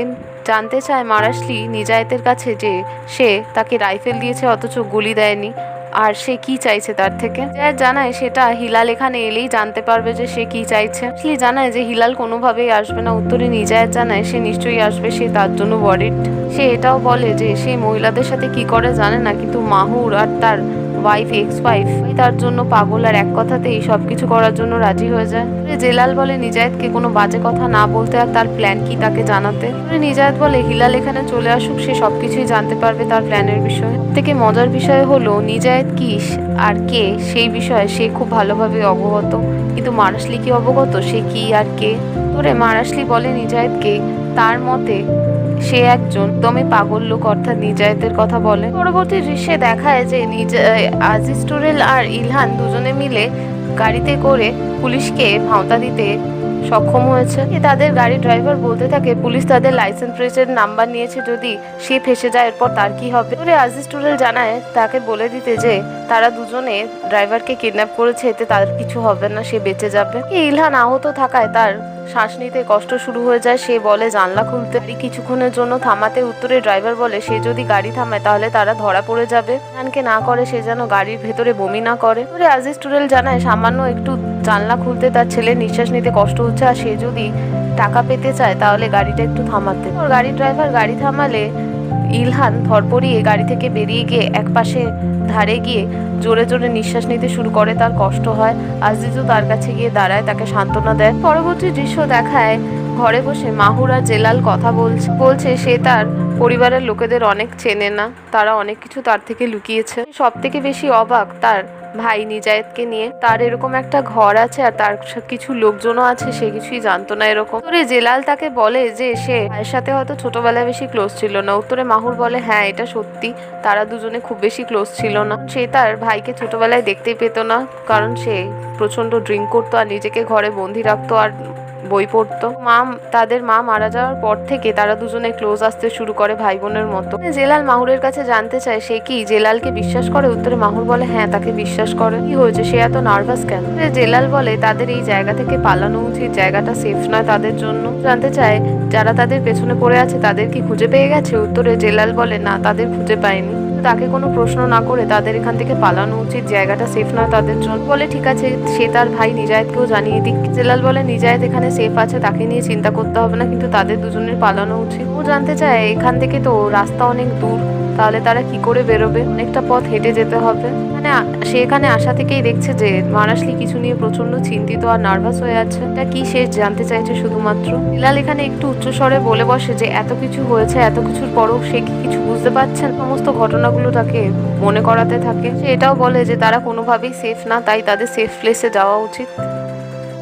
জানতে চায় মারাশলি নিজায়েতের কাছে যে সে তাকে রাইফেল দিয়েছে অথচ গুলি দেয়নি, আর সে কি চাইছে তার থেকে। জানায় সেটা হিলাল এখানে এলেই জানতে পারবে যে সে কি চাইছে। জানায় যে হিলাল কোনোভাবেই আসবে না। উত্তরে নিজায়েত জানায় সে নিশ্চয়ই আসবে, সে তার জন্য ওয়ারিড। সে এটাও বলে যে সে মহিলাদের সাথে কি করে জানে না, কিন্তু মাহুর আর তার ওয়াইফ, এক্স ওয়াইফ তার জন্য পাগল, আর এক কথাতেই সবকিছু করার জন্য রাজি হয়ে যায়। জেলাল বলে নিজায়েতকে কোনো বাজে কথা না বলতে আর তার প্ল্যান কি তাকে জানাতে। নিজায়েত বলে হিলাল এখানে চলে আসুক, সে সবকিছুই জানতে পারবে তার প্ল্যানের বিষয়ে। থেকে মজার বিষয় হলো নিজায়েত কি আর কে সেই বিষয়ে সে খুব ভালোভাবে অবগত, কিন্তু মারাশলি কি অবগত সে কি আর কে। মারাশলি বলে নিজায়েতকে তার মতে সে একজন দমে পাগল লোক, অর্থাৎ নিজায়েতের কথা বলে। পরবর্তী দৃশ্যে দেখায় যে আজিজ টুরেল আর ইলহান দুজনে মিলে গাড়িতে করে পুলিশকে ভাঁওতা দিতে সক্ষম হয়েছে। তাদের গাড়ি ড্রাইভার বলতে থাকে পুলিশ তাদের লাইসেন্স প্লেটের নাম্বার নিয়েছে, যদি সে ফেসে যায় এরপর তার কি হবে। আজিজ টুরেল জানায় তাকে বলে দিতে যে তারা দুজনে ড্রাইভারকে কিডন্যাপ করেছে, এতে তার কিছু হবে না, সে বেঁচে যাবে। ইলহান আহত থাকায় তার শ্বাস নিতে কষ্ট শুরু হয়ে যায়। সে বলে জানলা খুলতে, কিছুক্ষণের জন্য থামাতে। উত্তরে ড্রাইভার বলে সে যদি গাড়ি থামায় তাহলে তারা ধরা পড়ে যাবে, ইলহানকে না করে সে যেন গাড়ির ভেতরে বমি না করে। আজিজ টুরেল জানায় সামান্য একটু জানলা খুলতে তার ছেলের নিঃশ্বাস নিতে কষ্ট হচ্ছে, আর সে যদি টাকা পেতে চায় তাহলে গাড়িটা একটু থামাতে। গাড়ির ড্রাইভার গাড়ি থামালে ইলহান ধরপড়িয়ে গাড়ি থেকে বেরিয়ে গিয়ে একপাশে ধারে গিয়ে জোরে জোরে নিঃশ্বাস নিতে শুরু করে, তার কষ্ট হয়। আজিজও তার কাছে গিয়ে দাঁড়ায়, তাকে সান্ত্বনা দেয়। পরবর্তী দৃশ্য দেখায় ঘরে বসে মাহুর আর জেলাল কথা বলছে সে তার পরিবারের লোকেদের অনেক চেনে না, তারা অনেক কিছু তার থেকে লুকিয়েছে। সব থেকে বেশি অবাক তার ভাই নিজায়েতকে নিয়ে। তার এরকম একটা ঘর আছে আর তার কিছু লোকজনও আছে, সে কিছুই জানতো না এরকম। জেলাল তাকে বলে যে সে ভাইয়ের সাথে হয়তো ছোটবেলায় বেশি ক্লোজ ছিল না। উত্তরে মাহুর বলে হ্যাঁ এটা সত্যি, তারা দুজনে খুব বেশি ক্লোজ ছিল না। সে তার ভাইকে ছোটবেলায় দেখতেই পেত না, কারণ সে প্রচন্ড ড্রিঙ্ক করতো আর নিজেকে ঘরে বন্দি রাখতো আর বই পড়তো। তাদের মা মারা যাওয়ার পর থেকে তারা দুজনে ক্লোজ আসতে শুরু করে, ভাই বোনের মতো। জেলাল মাহুরের কাছে জানতে চায় সে কি জেলালকে বিশ্বাস করে। উত্তরে মাহুর বলে হ্যাঁ তাকে বিশ্বাস করে। কি হয়েছে, সে এত নার্ভাস কেন? জেলাল বলে তাদের এই জায়গা থেকে পালানো উচিত, জায়গাটা সেফ নয় তাদের জন্য। জানতে চায় যারা তাদের পেছনে পড়ে আছে তাদের কি খুঁজে পেয়ে গেছে। উত্তরে জেলাল বলে না, তাদের খুঁজে পায়নি। তাকে কোনো প্রশ্ন না করে তাদের এখান থেকে পালানো উচিত, জায়গাটা সেফ নয় তাদের জন্য। বলে ঠিক আছে, সে তার ভাই নিজায়েতকেও জানিয়ে দিক। জেলাল বলে নিজায়েত এখানে সেফ আছে, তাকে নিয়ে চিন্তা করতে হবে না, কিন্তু তাদের দুজনের পালানো উচিত। ও জানতে চায় এখান থেকে তো রাস্তা অনেক দূর, তাহলে তারা কি করে বেরোবে? অনেকটা পথ হেঁটে যেতে হবে। সে এখানে আসা থেকেই দেখছে যে মারাশলি কিছু নিয়ে প্রচন্ড চিন্তিত আর নার্ভাস হয়ে আছে। এটা কি সে জানতে চাইছে শুধুমাত্র। বিলাল এখানে একটু উচ্চস্বরে বলে বসে যে এত কিছু হয়েছে, এত কিছুর পরও সে কি কিছু বুঝতে পারছে না। সমস্ত ঘটনাগুলো তাকে মনে করাতে থাকে। সে এটাও বলে যে তারা কোনোভাবেই সেফ না, তাই তাদের সেফ প্লেসে যাওয়া উচিত।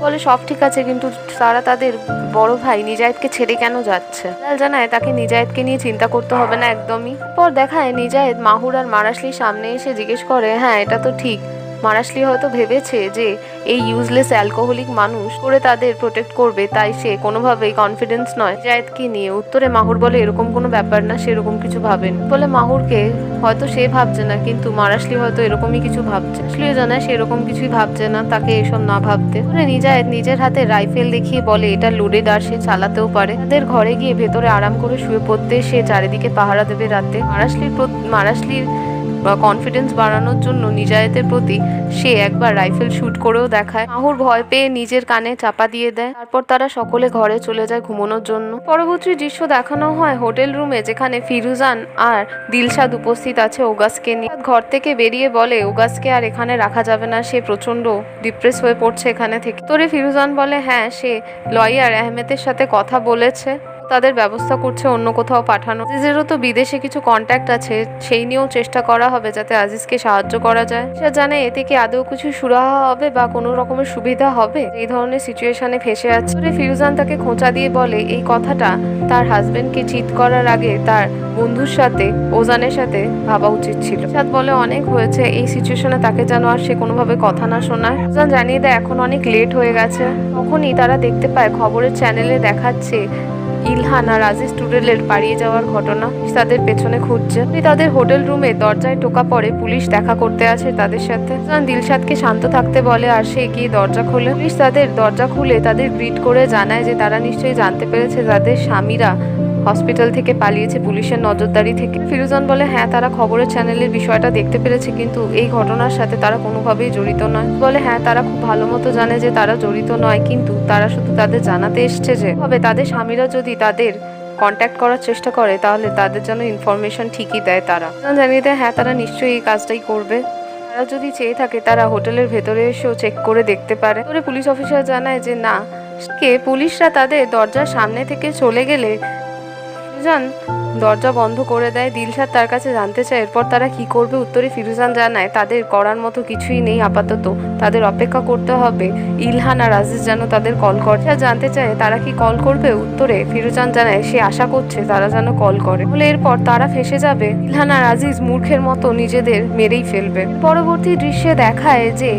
বলে সব ঠিক আছে, কিন্তু তারা তাদের বড় ভাই নিজায়েতকে ছেড়ে কেন যাচ্ছে? বিলাল জানায় তাকে নিজায়েতকে নিয়ে চিন্তা করতে হবে না একদমই। পর দেখায় নিজায়েত মাহুর আর মারাশলির সামনে এসে জিজ্ঞেস করে, হ্যাঁ এটা তো ঠিক, মারাশলি হয়তো ভেবেছে যে এই ইউজলেস অ্যালকোহলিক মানুষ করে তাদের প্রোটেক্ট করবে, তাই সে কোনোভাবেই কনফিডেন্স নয় নিজায়েতকে নিয়ে। উত্তরে মাহুর বলে এরকম কোনো ব্যাপার না, সেরকম কিছু ভাবেন। বলে মাহুরকে হয়তো সে ভাবছে না, কিন্তু মারাশলি হয়তো এরকমই কিছু ভাবছে। মারাশলিও জানায় সে এরকম কিছুই ভাবছে না, তাকে এসব না ভাবতে। নিজায়েত নিজের হাতে রাইফেল দেখিয়ে বলে এটা লোডেড আর সে চালাতেও পারে। তাদের ঘরে গিয়ে ভেতরে আরাম করে শুয়ে পড়তে সে চারিদিকে পাহারা দেবে রাতে। মারাশলির কনফিডেন্স বাড়ানোর জন্য নিজায়েতের প্রতি সে একবার রাইফেল শুট করেও দেখায়। মাহুর ভয় পেয়ে নিজের কানে চাপা দিয়ে দেয়। তারপর তারা সকলে ঘরে চলে যায় ঘুমানোর জন্য। পরবর্তী দৃশ্য দেখানো হয় হোটেল রুমে, যেখানে ফিরুজান আর দিলশাদ উপস্থিত আছে ওগাসকে নিয়ে। ঘর থেকে বেরিয়ে বলে ওগাসকে আর এখানে রাখা যাবে না, সে প্রচন্ড ডিপ্রেস হয়ে পড়ছে এখানে থেকে। তোরে ফিরুজান বলে হ্যাঁ, সে লয়ার আহমেদের সাথে কথা বলেছে, তাদের ব্যবস্থা করছে অন্য কোথাও পাঠানো। আজিজেরও তো বিদেশে কিছু কন্ট্যাক্ট আছে, সেই নিয়েও চেষ্টা করা হবে যাতে আজিজকে সাহায্য করা যায়। সে জানে এতে কি আদৌ কিছু সুরাহা হবে বা কোনো রকমের সুবিধা হবে। এই ধরনের সিচুয়েশনে ফেসে আছে। ফিরুজান তাকে খোঁচা দিয়ে বলে এই কথাটা তার হাজবেন্ডকে চিট করার আগে তার বন্ধুর সাথে ওজানের সাথে ভাবা উচিত ছিল। সাদ বলে অনেক হয়েছে, এই সিচুয়েশনে তাকে যেন আর সে কোনোভাবে কথা না শোনায়। ওজান জানিয়ে দেয় এখন অনেক লেট হয়ে গেছে। তখনই তারা দেখতে পায় খবরের চ্যানেলে দেখাচ্ছে ইলহান আর আজিজ টুডেলের পালিয়ে যাওয়ার ঘটনা। তাদের পেছনে খুঁজছে। তাদের হোটেল রুমে দরজায় টোকা পড়ে, পুলিশ দেখা করতে আসে তাদের সাথে। দিলশাদকে শান্ত থাকতে বলে আর সে গিয়ে দরজা খোলে। পুলিশ তাদের দরজা খুলে তাদের গ্রিট করে জানায় যে তারা নিশ্চয়ই জানতে পেরেছে তাদের স্বামীরা হসপিটাল থেকে পালিয়েছে পুলিশের নজরদারি থেকে। ফিরুজান বলে হ্যাঁ, তারা খবরের চ্যানেলের বিষয়টা দেখতে পেরেছে, কিন্তু এই ঘটনার সাথে তারা কোনোভাবেই জড়িত নয়। বলে হ্যাঁ, তারা খুব ভালো মতো জানে যে তারা জড়িত নয়, কিন্তু তারা শুধু তাদের জানাতে এসছে যে হবে তাদের স্বামীরা যদি তাদের কন্ট্যাক্ট করার চেষ্টা করে তাহলে তাদের জন্য ইনফরমেশন ঠিকই দেয়। তারা জানিয়ে দেয় হ্যাঁ, তারা নিশ্চয়ই এই কাজটাই করবে। তারা যদি চেয়ে থাকে তারা হোটেলের ভেতরে এসেও চেক করে দেখতে পারে। পুলিশ অফিসার জানায় যে না, পুলিশরা তাদের দরজার সামনে থেকে চলে গেলে দরজা বন্ধ করে দেয়। দিলশাদ তার কাছে জানতে চায় এরপর তারা কি করবে। উত্তরে ফিরুজান জানায় তাদের করার মতো কিছুই নেই আপাতত, তাদের অপেক্ষা করতে হবে ইলহান আর আজিজ যেন তাদের কল করে। জানতে চায় তারা কি কল করবে। উত্তরে ফিরুজান জানায় সে আশা করছে তারা যেন কল করে, বলে এরপর তারা ফেসে যাবে। ইলহান আর আজিজ মূর্খের মতো নিজেদের মেরেই ফেলবে। পরবর্তী দৃশ্যে দেখায় যে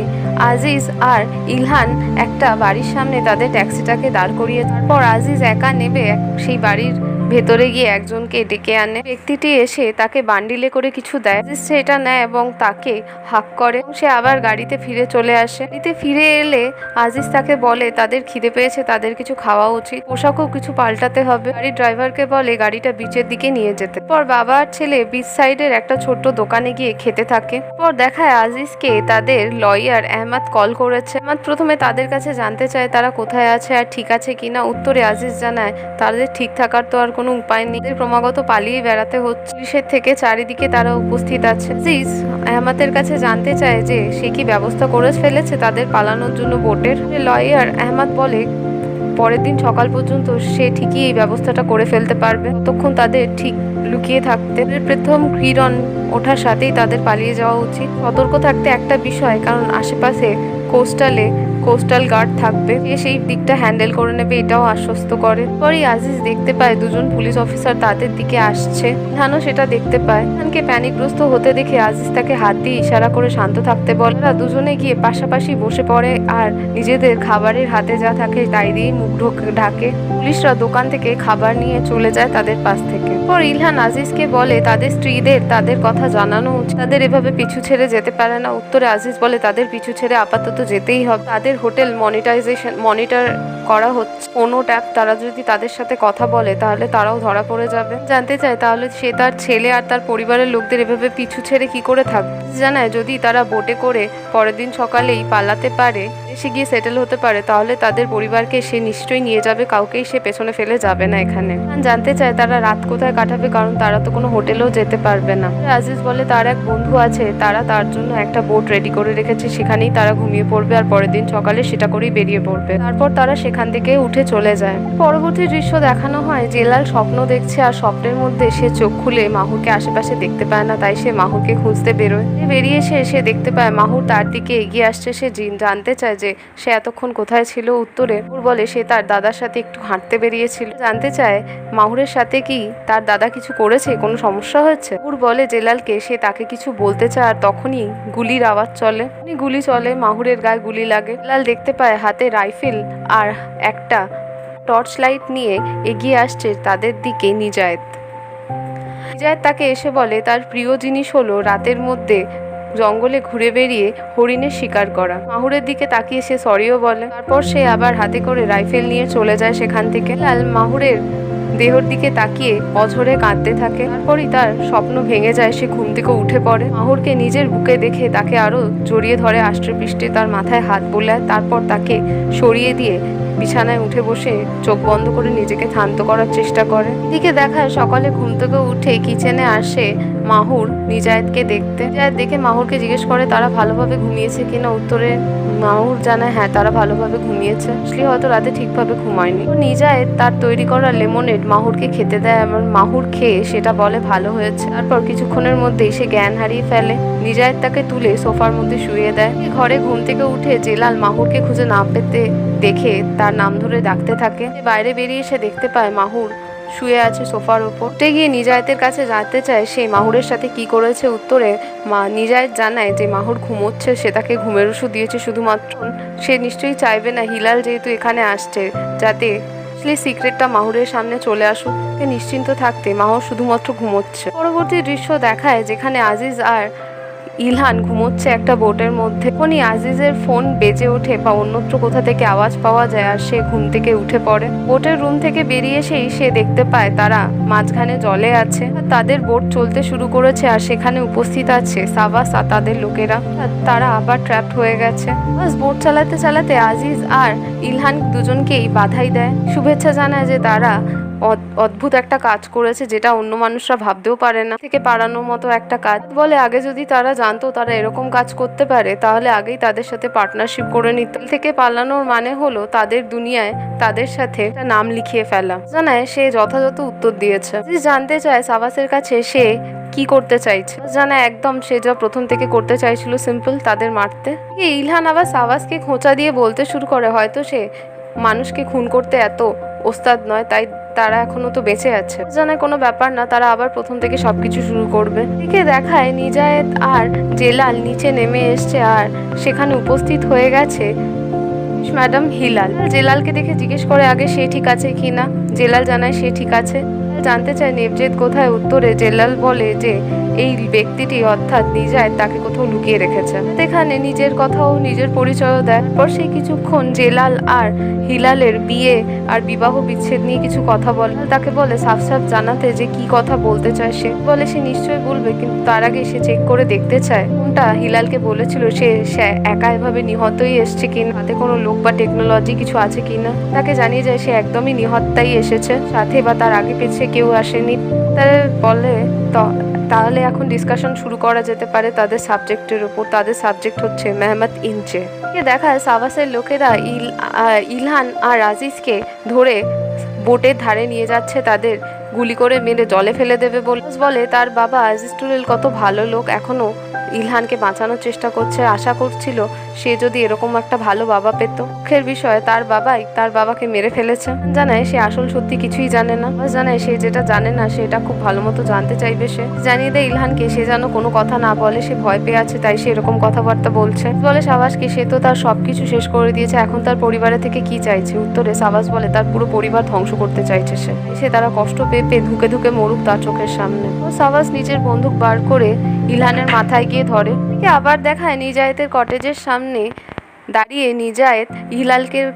আজিজ আর ইলহান একটা বাড়ির সামনে তাদের ট্যাক্সিটাকে দাঁড় করিয়ে, তারপর আজিজ একা নেবে সেই বাড়ির ভেতরে গিয়ে একজনকে ডেকে আনে। ব্যক্তিটি এসে তাকে বান্ডিলে করে কিছু দেয়। সে এটা নেয় এবং তাকে হাক করে। সে আবার গাড়িতে ফিরে চলে আসে। গাড়িতে ফিরে এলে আজিজ তাকে বলে তাদের খিদে পেয়েছে, তাদের কিছু খাওয়া উচিত, পোশাকও কিছু পাল্টাতে হবে। গাড়ির ড্রাইভারকে বলে গাড়িটা বিচের দিকে নিয়ে যেতে। পর বাবা আর ছেলে বিচ সাইডের একটা ছোট্ট দোকানে গিয়ে খেতে থাকে। পর দেখায় আজিজকে তাদের লয়ার আহমদ কল করেছে। আহমদ প্রথমে তাদের কাছে জানতে চায় তারা কোথায় আছে আর ঠিক আছে কিনা। উত্তরে আজিজ জানায় তাদের ঠিক থাকার তো আর কোনো উপায় নেই, ক্রমাগত পালিয়ে বেড়াতে হচ্ছে পুলিশের থেকে। চারিদিকে তারা উপস্থিত আছে। আজিজ আহমদের কাছে জানতে চায় যে সে কি ব্যবস্থা করে ফেলেছে তাদের পালানোর জন্য বোটের। লয়ার আহমদ বলে পরের দিন সকাল পর্যন্ত সে ঠিকই এই ব্যবস্থাটা করে ফেলতে পারবে, ততক্ষণ তাদের ঠিক লুকিয়ে থাকতে। প্রথম কিরণ ওঠার সাথেই তাদের পালিয়ে যাওয়া উচিত। সতর্ক থাকতে একটা বিষয়, কারণ আশেপাশে কোস্টাল গার্ড থাকবে, সেই দিকটা হ্যান্ডেল করে নেবে, এটাও আশ্বস্ত করে। পরে আজিজ দেখতে পায় দুজন পুলিশ অফিসার তাদের দিকে আসছে। ইলহানও সেটা দেখতে পায়। ইলহানকে প্যানিকগ্রস্ত হতে দেখে আজিজ তাকে হাত দিয়ে ইশারা করে শান্ত থাকতে বলে। তারা দুজনে গিয়ে পাশাপাশি বসে পড়ে আর নিজেদের খাবারের হাতে যা থাকে তাই দিয়েই মুখ ঢাকে। পুলিশরা দোকান থেকে খাবার নিয়ে চলে যায় তাদের পাশ থেকে। পর ইলহান আজিজকে বলে তাদের স্ত্রীদের তাদের কথা জানানো উচিত, তাদের এভাবে পিছু ছেড়ে যেতে পারে না। উত্তরে আজিজ বলে তাদের পিছু ছেড়ে আপাতত যেতেই হবে। তাদের হোটেল মনিটর করা হচ্ছে, কোনো ট্যাপ তারা যদি তাদের সাথে কথা বলে তাহলে তারাও ধরা পড়ে যাবে। জানতে চায় তাহলে সে তার ছেলে আর তার পরিবারের লোকদের এভাবে পিছু ছেড়ে কি করে থাকবে। জানায় যদি তারা বোটে করে পরের দিন সকালেই পালাতে পারে সে গিয়ে সেটেল হতে পারে তাহলে তাদের পরিবারকে সে নিশ্চয়ই নিয়ে যাবে, কাউকেই সে পেছনে ফেলে যাবে না। এখানে জানতে চায় তারা রাত কোথায় কাটাবে, কারণ তারা তো কোনো হোটেলেও যেতে পারবে না। আজিজ বলে তার এক বন্ধু আছে, তারা তার জন্য একটা বোট রেডি করে রেখেছে, সেখানেই তারা ঘুমিয়ে পড়বে আর পরের দিন সকালে সেটা করেই বেরিয়ে পড়বে। তারপর তারা সেখান থেকে উঠে চলে যায়। পরবর্তী দৃশ্য দেখানো হয় জেলাল স্বপ্ন দেখছে আর স্বপ্নের মধ্যে সে চোখ খুলে মাহুরকে আশেপাশে দেখতে পায় না, তাই সে মাহুরকে খুঁজতে বেরোয়। বেরিয়ে সে দেখতে পায় মাহুর তার দিকে এগিয়ে আসছে। সে জানতে চায় যে সে এতক্ষণ কোথায় ছিল। উত্তরে মাহুর বলে সে তার দাদার সাথে একটু হাঁটতে বেরিয়েছিল। জানতে চায় মাহুরের সাথে কি তার দাদা কিছু করেছে, কোনো সমস্যা হয়েছে। মাহুর বলে জেলালকে সে তাকে কিছু বলতে চায় আর তখনই গুলির আওয়াজ চলে। গুলি চলে, মাহুরের গায়ে গুলি লাগে। জেলাল দেখতে পায় হাতে রাইফেল আর একটা টর্চ লাইট নিয়ে এগিয়ে আসছে তাদের দিকে নিজায়েত। তাকে এসে বলে তার প্রিয় জিনিস হলো রাতের মধ্যে জঙ্গলে ঘুরে বেরিয়ে হরিণের শিকার করা। মাহুরের দিকে তাকিয়ে সে সরিও বলে। তারপর সে আবার হাতে করে রাইফেল নিয়ে চলে যায় সেখান থেকে। লাল মাহুরের দেহর দিকে তাকিয়ে অঝরে কাঁদতে থাকে। তারপরই তার স্বপ্ন ভেঙে যায়, সে ঘুম থেকে উঠে পড়ে। মাহুরকে নিজের বুকে দেখে তাকে আরো জড়িয়ে ধরে আষ্টে পৃষ্ঠে, তার মাথায় হাত বোলায়। তারপর তাকে সরিয়ে দিয়ে বিছানায় উঠে বসে চোখ বন্ধ করে নিজেকে শান্ত করার চেষ্টা করে। এদিকে দেখায় সকালে ঘুম থেকে উঠে কিচেনে আসে মাহুর নিজায়েতকে দেখতে। নিজায়েত দেখে মাহুরকে জিজ্ঞেস করে তারা ভালোভাবে ঘুমিয়েছে কিনা। উত্তরে মাহুর জানায় হ্যাঁ তারা ভালোভাবে ঘুমিয়েছে, আসলে হয়তো রাতে ঠিকভাবে ঘুমায়নি। নিজায়েত তার তৈরি করা লেমনেড মাহুরকে খেতে দেয় এবং মাহুর খেয়ে সেটা বলে ভালো হয়েছে। তারপর কিছুক্ষণের মধ্যেই সে জ্ঞান হারিয়ে ফেলে। নিজায়েত তাকে তুলে সোফার মধ্যে শুয়ে দেয়। ঘরে ঘুম থেকে উঠে জেলাল মাহুরকে খুঁজে না পেতে দেখে তার নাম ধরে ডাকতে থাকে। বাইরে বেরিয়ে এসে দেখতে পায় মাহুর শুয়ে আছে সোফার উপর। উঠে গিয়ে নিজায়েতের কাছে জানতে চায় সে মাহুরের সাথে কি করেছে। উত্তরে নিজায়েত জানায় যে মাহুর ঘুমোচ্ছে, সে তাকে ঘুমের ওষুধ দিয়েছে শুধুমাত্র সে নিশ্চয়ই চাইবে না হিলাল যেহেতু এখানে আসছে যাতে সিক্রেটটা মাহুরের সামনে চলে আসুক। নিশ্চিন্ত থাকতে মাহুর শুধুমাত্র ঘুমোচ্ছে। পরবর্তী দৃশ্য দেখায় যেখানে আজিজ আর ইলহান ঘুমোচ্ছে একটা বোটের মধ্যে। তখনই আজিজের ফোন বেজে ওঠে বা অন্যত্র কোথা থেকে আওয়াজ পাওয়া যায় আর সে ঘুম থেকে উঠে পড়ে। বোটের রুম থেকে বেরিয়ে এসেই সে দেখতে পায় তারা মাঝখানে জলে আছে। তাদের বোট চলতে শুরু করেছে আর সেখানে উপস্থিত আছে সাবাস আর তাদের লোকেরা। তারা আবার ট্র্যাপড হয়ে গেছে। বাস বোট চালাতে চালাতে আজিজ আর ইলহান দুজনকেই বাধাই দেয়, শুভেচ্ছা জানায় যে তারা অদ্ভুত একটা কাজ করেছে যেটা অন্য মানুষরা ভাবতেও পারে না, থেকে পালানোর মতো একটা কাজ। বলে আগে যদি তারা জানতো তারা এরকম কাজ করতে পারে তাহলে আগেই তাদের সাথে পার্টনারশিপ করে নিত। থেকে পালানোর মানে হলো তাদের দুনিয়ায় তাদের সাথে একটা নাম লিখিয়ে ফেলা। জানায় সে যথাযথ উত্তর দিয়েছে। জানতে চায় সাবাসের কাছে সে কি করতে চাইছে। জানা একদম সে যা প্রথম থেকে করতে চাইছিল, সিম্পল তাদের মারতে। ইলহান আবার সাবাসকে খোঁচা দিয়ে বলতে শুরু করে হয়তো সে মানুষকে খুন করতে এত ওস্তাদ নয়, তাই তারা এখনো তো বেঁচে আছে। জানায় কোনো ব্যাপার না, তারা আবার প্রথম থেকে সবকিছু শুরু করবে। এদিকে দেখায় নিজায়েত আর জেলাল নিচে নেমে এসছে আর সেখানে উপস্থিত হয়ে গেছে ম্যাডাম হিলাল। জেলালকে দেখে জিজ্ঞেস করে আগে সে ঠিক আছে কিনা। জেলাল জানায় সে ঠিক আছে। জানতে চায় নেবজেদ কোথায়। উত্তরে জেলাল বলে যে এই ব্যক্তিটি অর্থাৎ নিজায়েত তাকে কোথাও লুকিয়ে রেখেছে। এখানে নিজের কথাও নিজের পরিচয়ও দেয়। পর সে কিছুক্ষণ জেলাল আর হিলালের বিয়ে আর বিবাহ বিচ্ছেদ নিয়ে কিছু কথা বলে। তাকে বলে সাফ সাফ জানাতে যে কি কথা বলতে চায় সে। বলে সে নিশ্চয়ই বলবে, কিন্তু তার আগে সে চেক করে দেখতে চায় কোনটা হিলালকে বলেছিল সে একা এভাবে নিহতই এসছে কিনা, তাতে কোনো লোক বা টেকনোলজি কিছু আছে কিনা। তাকে জানিয়ে যায় সে একদমই নিহতটাই এসেছে, সাথে বা তার আগে পেছিয়ে কেউ আসেনি। তারা বলে তাহলে এখন ডিসকাশন শুরু করা যেতে পারে তাদের সাবজেক্টের উপর। তাদের সাবজেক্ট হচ্ছে মেহমত ইনচে। দেখায় সাবাসের লোকেরা ইলহান আর আজিজকে ধরে বোটের ধারে নিয়ে যাচ্ছে, তাদের গুলি করে মেরে জলে ফেলে দেবে বলে। তার বাবা আজিজ টুরেল কত ভালো লোক, এখনো ইলহানকে বাঁচানোর চেষ্টা করছে। আশা করছিল সে যদি এরকম একটা ভালো বাবা পেত। দুঃখের বিষয় তার বাবাই তার বাবাকে মেরে ফেলেছে। জানায় সে আসল সত্যি কিছুই জানে না। জানায় সে যেটা জানে না সেটা খুব ভালো মতো জানতে চাইবে। সে জানিয়ে দেয় ইলহানকে সে যেন কোনো কথা না বলে, সে ভয় পেয়ে আছে তাই সে এরকম কথাবার্তা বলছে। বলে সাবাসকে সে তো তার সবকিছু শেষ করে দিয়েছে, এখন তার পরিবারের থেকে কি চাইছে। উত্তরে সাবাস বলে তার পুরো পরিবার ধ্বংস করতে চাইছে সে তারা কষ্ট পেয়ে ধুকে ধুকে মরুক তার চোখের সামনে। সাবাস নিজের বন্দুক বার করে ইলহানের মাথায় গিয়ে ধরে। আবার দেখায় নিজায়েতের কটেজের সামনে দাঁড়িয়ে নিজায়েত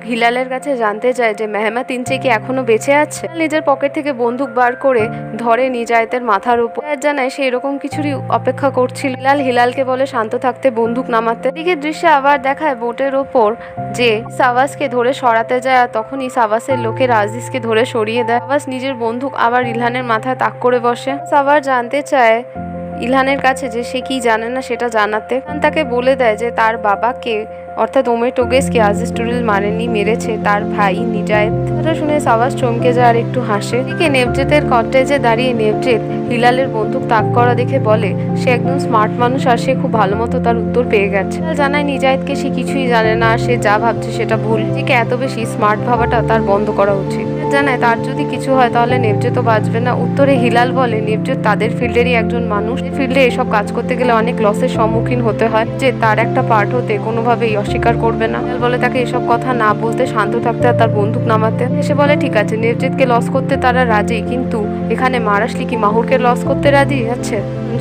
হিলালের কাছে জানতে চায় যে মেহমাত ইনচে কি এখনো বেঁচে আছে। নিজের পকেট থেকে বন্দুক বার করে ধরে নিজায়েতের মাথার উপর। জানায় সে এরকম কিছুরই অপেক্ষা করছিল। হিলালকে বলে শান্ত থাকতে, বন্দুক নামাতে। এদিকে দৃশ্যে আবার দেখায় বোটের ওপর যে সাওয়াসকে ধরে সরাতে যায়, আর তখনই সাওয়াসের লোকেরা আজিজকে ধরে সরিয়ে দেয়। সাওয়াস নিজের বন্দুক আবার ইলহানের মাথায় তাক করে বসে। সাওয়াস জানতে চায় ইলহানের কাছে যে সে কি জানে না সেটা জানাতে। তাকে বলে দেয় যে তার বাবাকে অর্থাৎ ওমর টোগেসকে আজিজ টুরিল মারেনি, মেরেছে তার ভাই নিজায়েত। এটা শুনে সাওয়াস চমকে যায় আর একটু হাসে। এদিকে নেভজেতের কটেজে দাঁড়িয়ে নেভজেত হিলালের বন্দুক তাক করা দেখে বলে সে একদম স্মার্ট মানুষ আর সে খুব ভালো মতো তার উত্তর পেয়ে গেছে। জানায় নিজায়েতকে সে কিছুই জানে না, আর সে যা ভাবছে সেটা ভুল। নিজেকে এত বেশি স্মার্ট ভাবাটা তার বন্ধ করা উচিত। জানায় তার যদি কিছু হয় তাহলে নেভজেতও বাঁচবে না। উত্তরে হিলাল বলে নেভজেত তাদের ফিল্ডেরই একজন মানুষ, ফিল্ডে এসব কাজ করতে গেলে অনেক লসের সম্মুখীন হতে হয়, যে তার একটা পার্ট হতে কোনোভাবেই অস্বীকার করবে না। হিলাল বলে তাকে এসব কথা না বলতে, শান্ত থাকতে আর তার বন্দুক নামাতে। সে বলে ঠিক আছে, নেভজেতকে লস করতে তারা রাজি, কিন্তু এখানে মারাশলি কি মাহুরকে লস করতে রাজি আছে?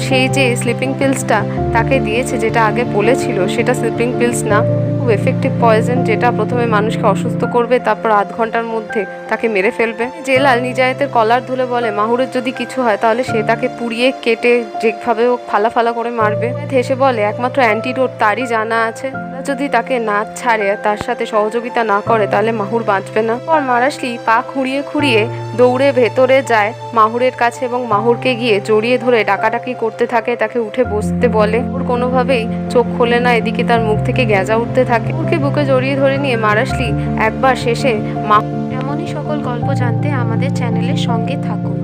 সেই যে স্লিপিং পিলসটা তাকে দিয়েছে, যেটা আগে বলেছিল সেটা স্লিপিং পিলস না, খুব এফেক্টিভ পয়জন, যেটা প্রথমে মানুষকে অসুস্থ করবে, তারপর আধ ঘন্টার মধ্যে তাকে মেরে ফেলবে। জেলাল নিজায়েতের কলার ধুলে বলে মাহুরের যদি কিছু হয় তাহলে সে তাকে পুড়িয়ে কেটে যেভাবে ও ফালা ফালা করে মারবে। হেসে বলে একমাত্র অ্যান্টিডোট তারই জানা আছে, যদি তাকে না ছাড়ে, তার সাথে সহযোগিতা না করে, তাহলে মাহুর বাঁচবে না। পর মারাশলি পা খুঁড়িয়ে খুঁড়িয়ে দৌড়ে ভেতরে যায় মাহুরের কাছে এবং মাহুরকে গিয়ে জড়িয়ে ধরে ডাকাডাকি করতে থাকে, তাকে উঠে বসতে বলে। ওর কোনোভাবেই চোখ খোলে না, এদিকে তার মুখ থেকে গ্যাজা উঠতে থাকে। ওকে বুকে জড়িয়ে ধরে নিয়ে মারাশলি একবার শেষে এমনই সকল গল্প জানতে আমাদের চ্যানেলের সঙ্গে থাকুন।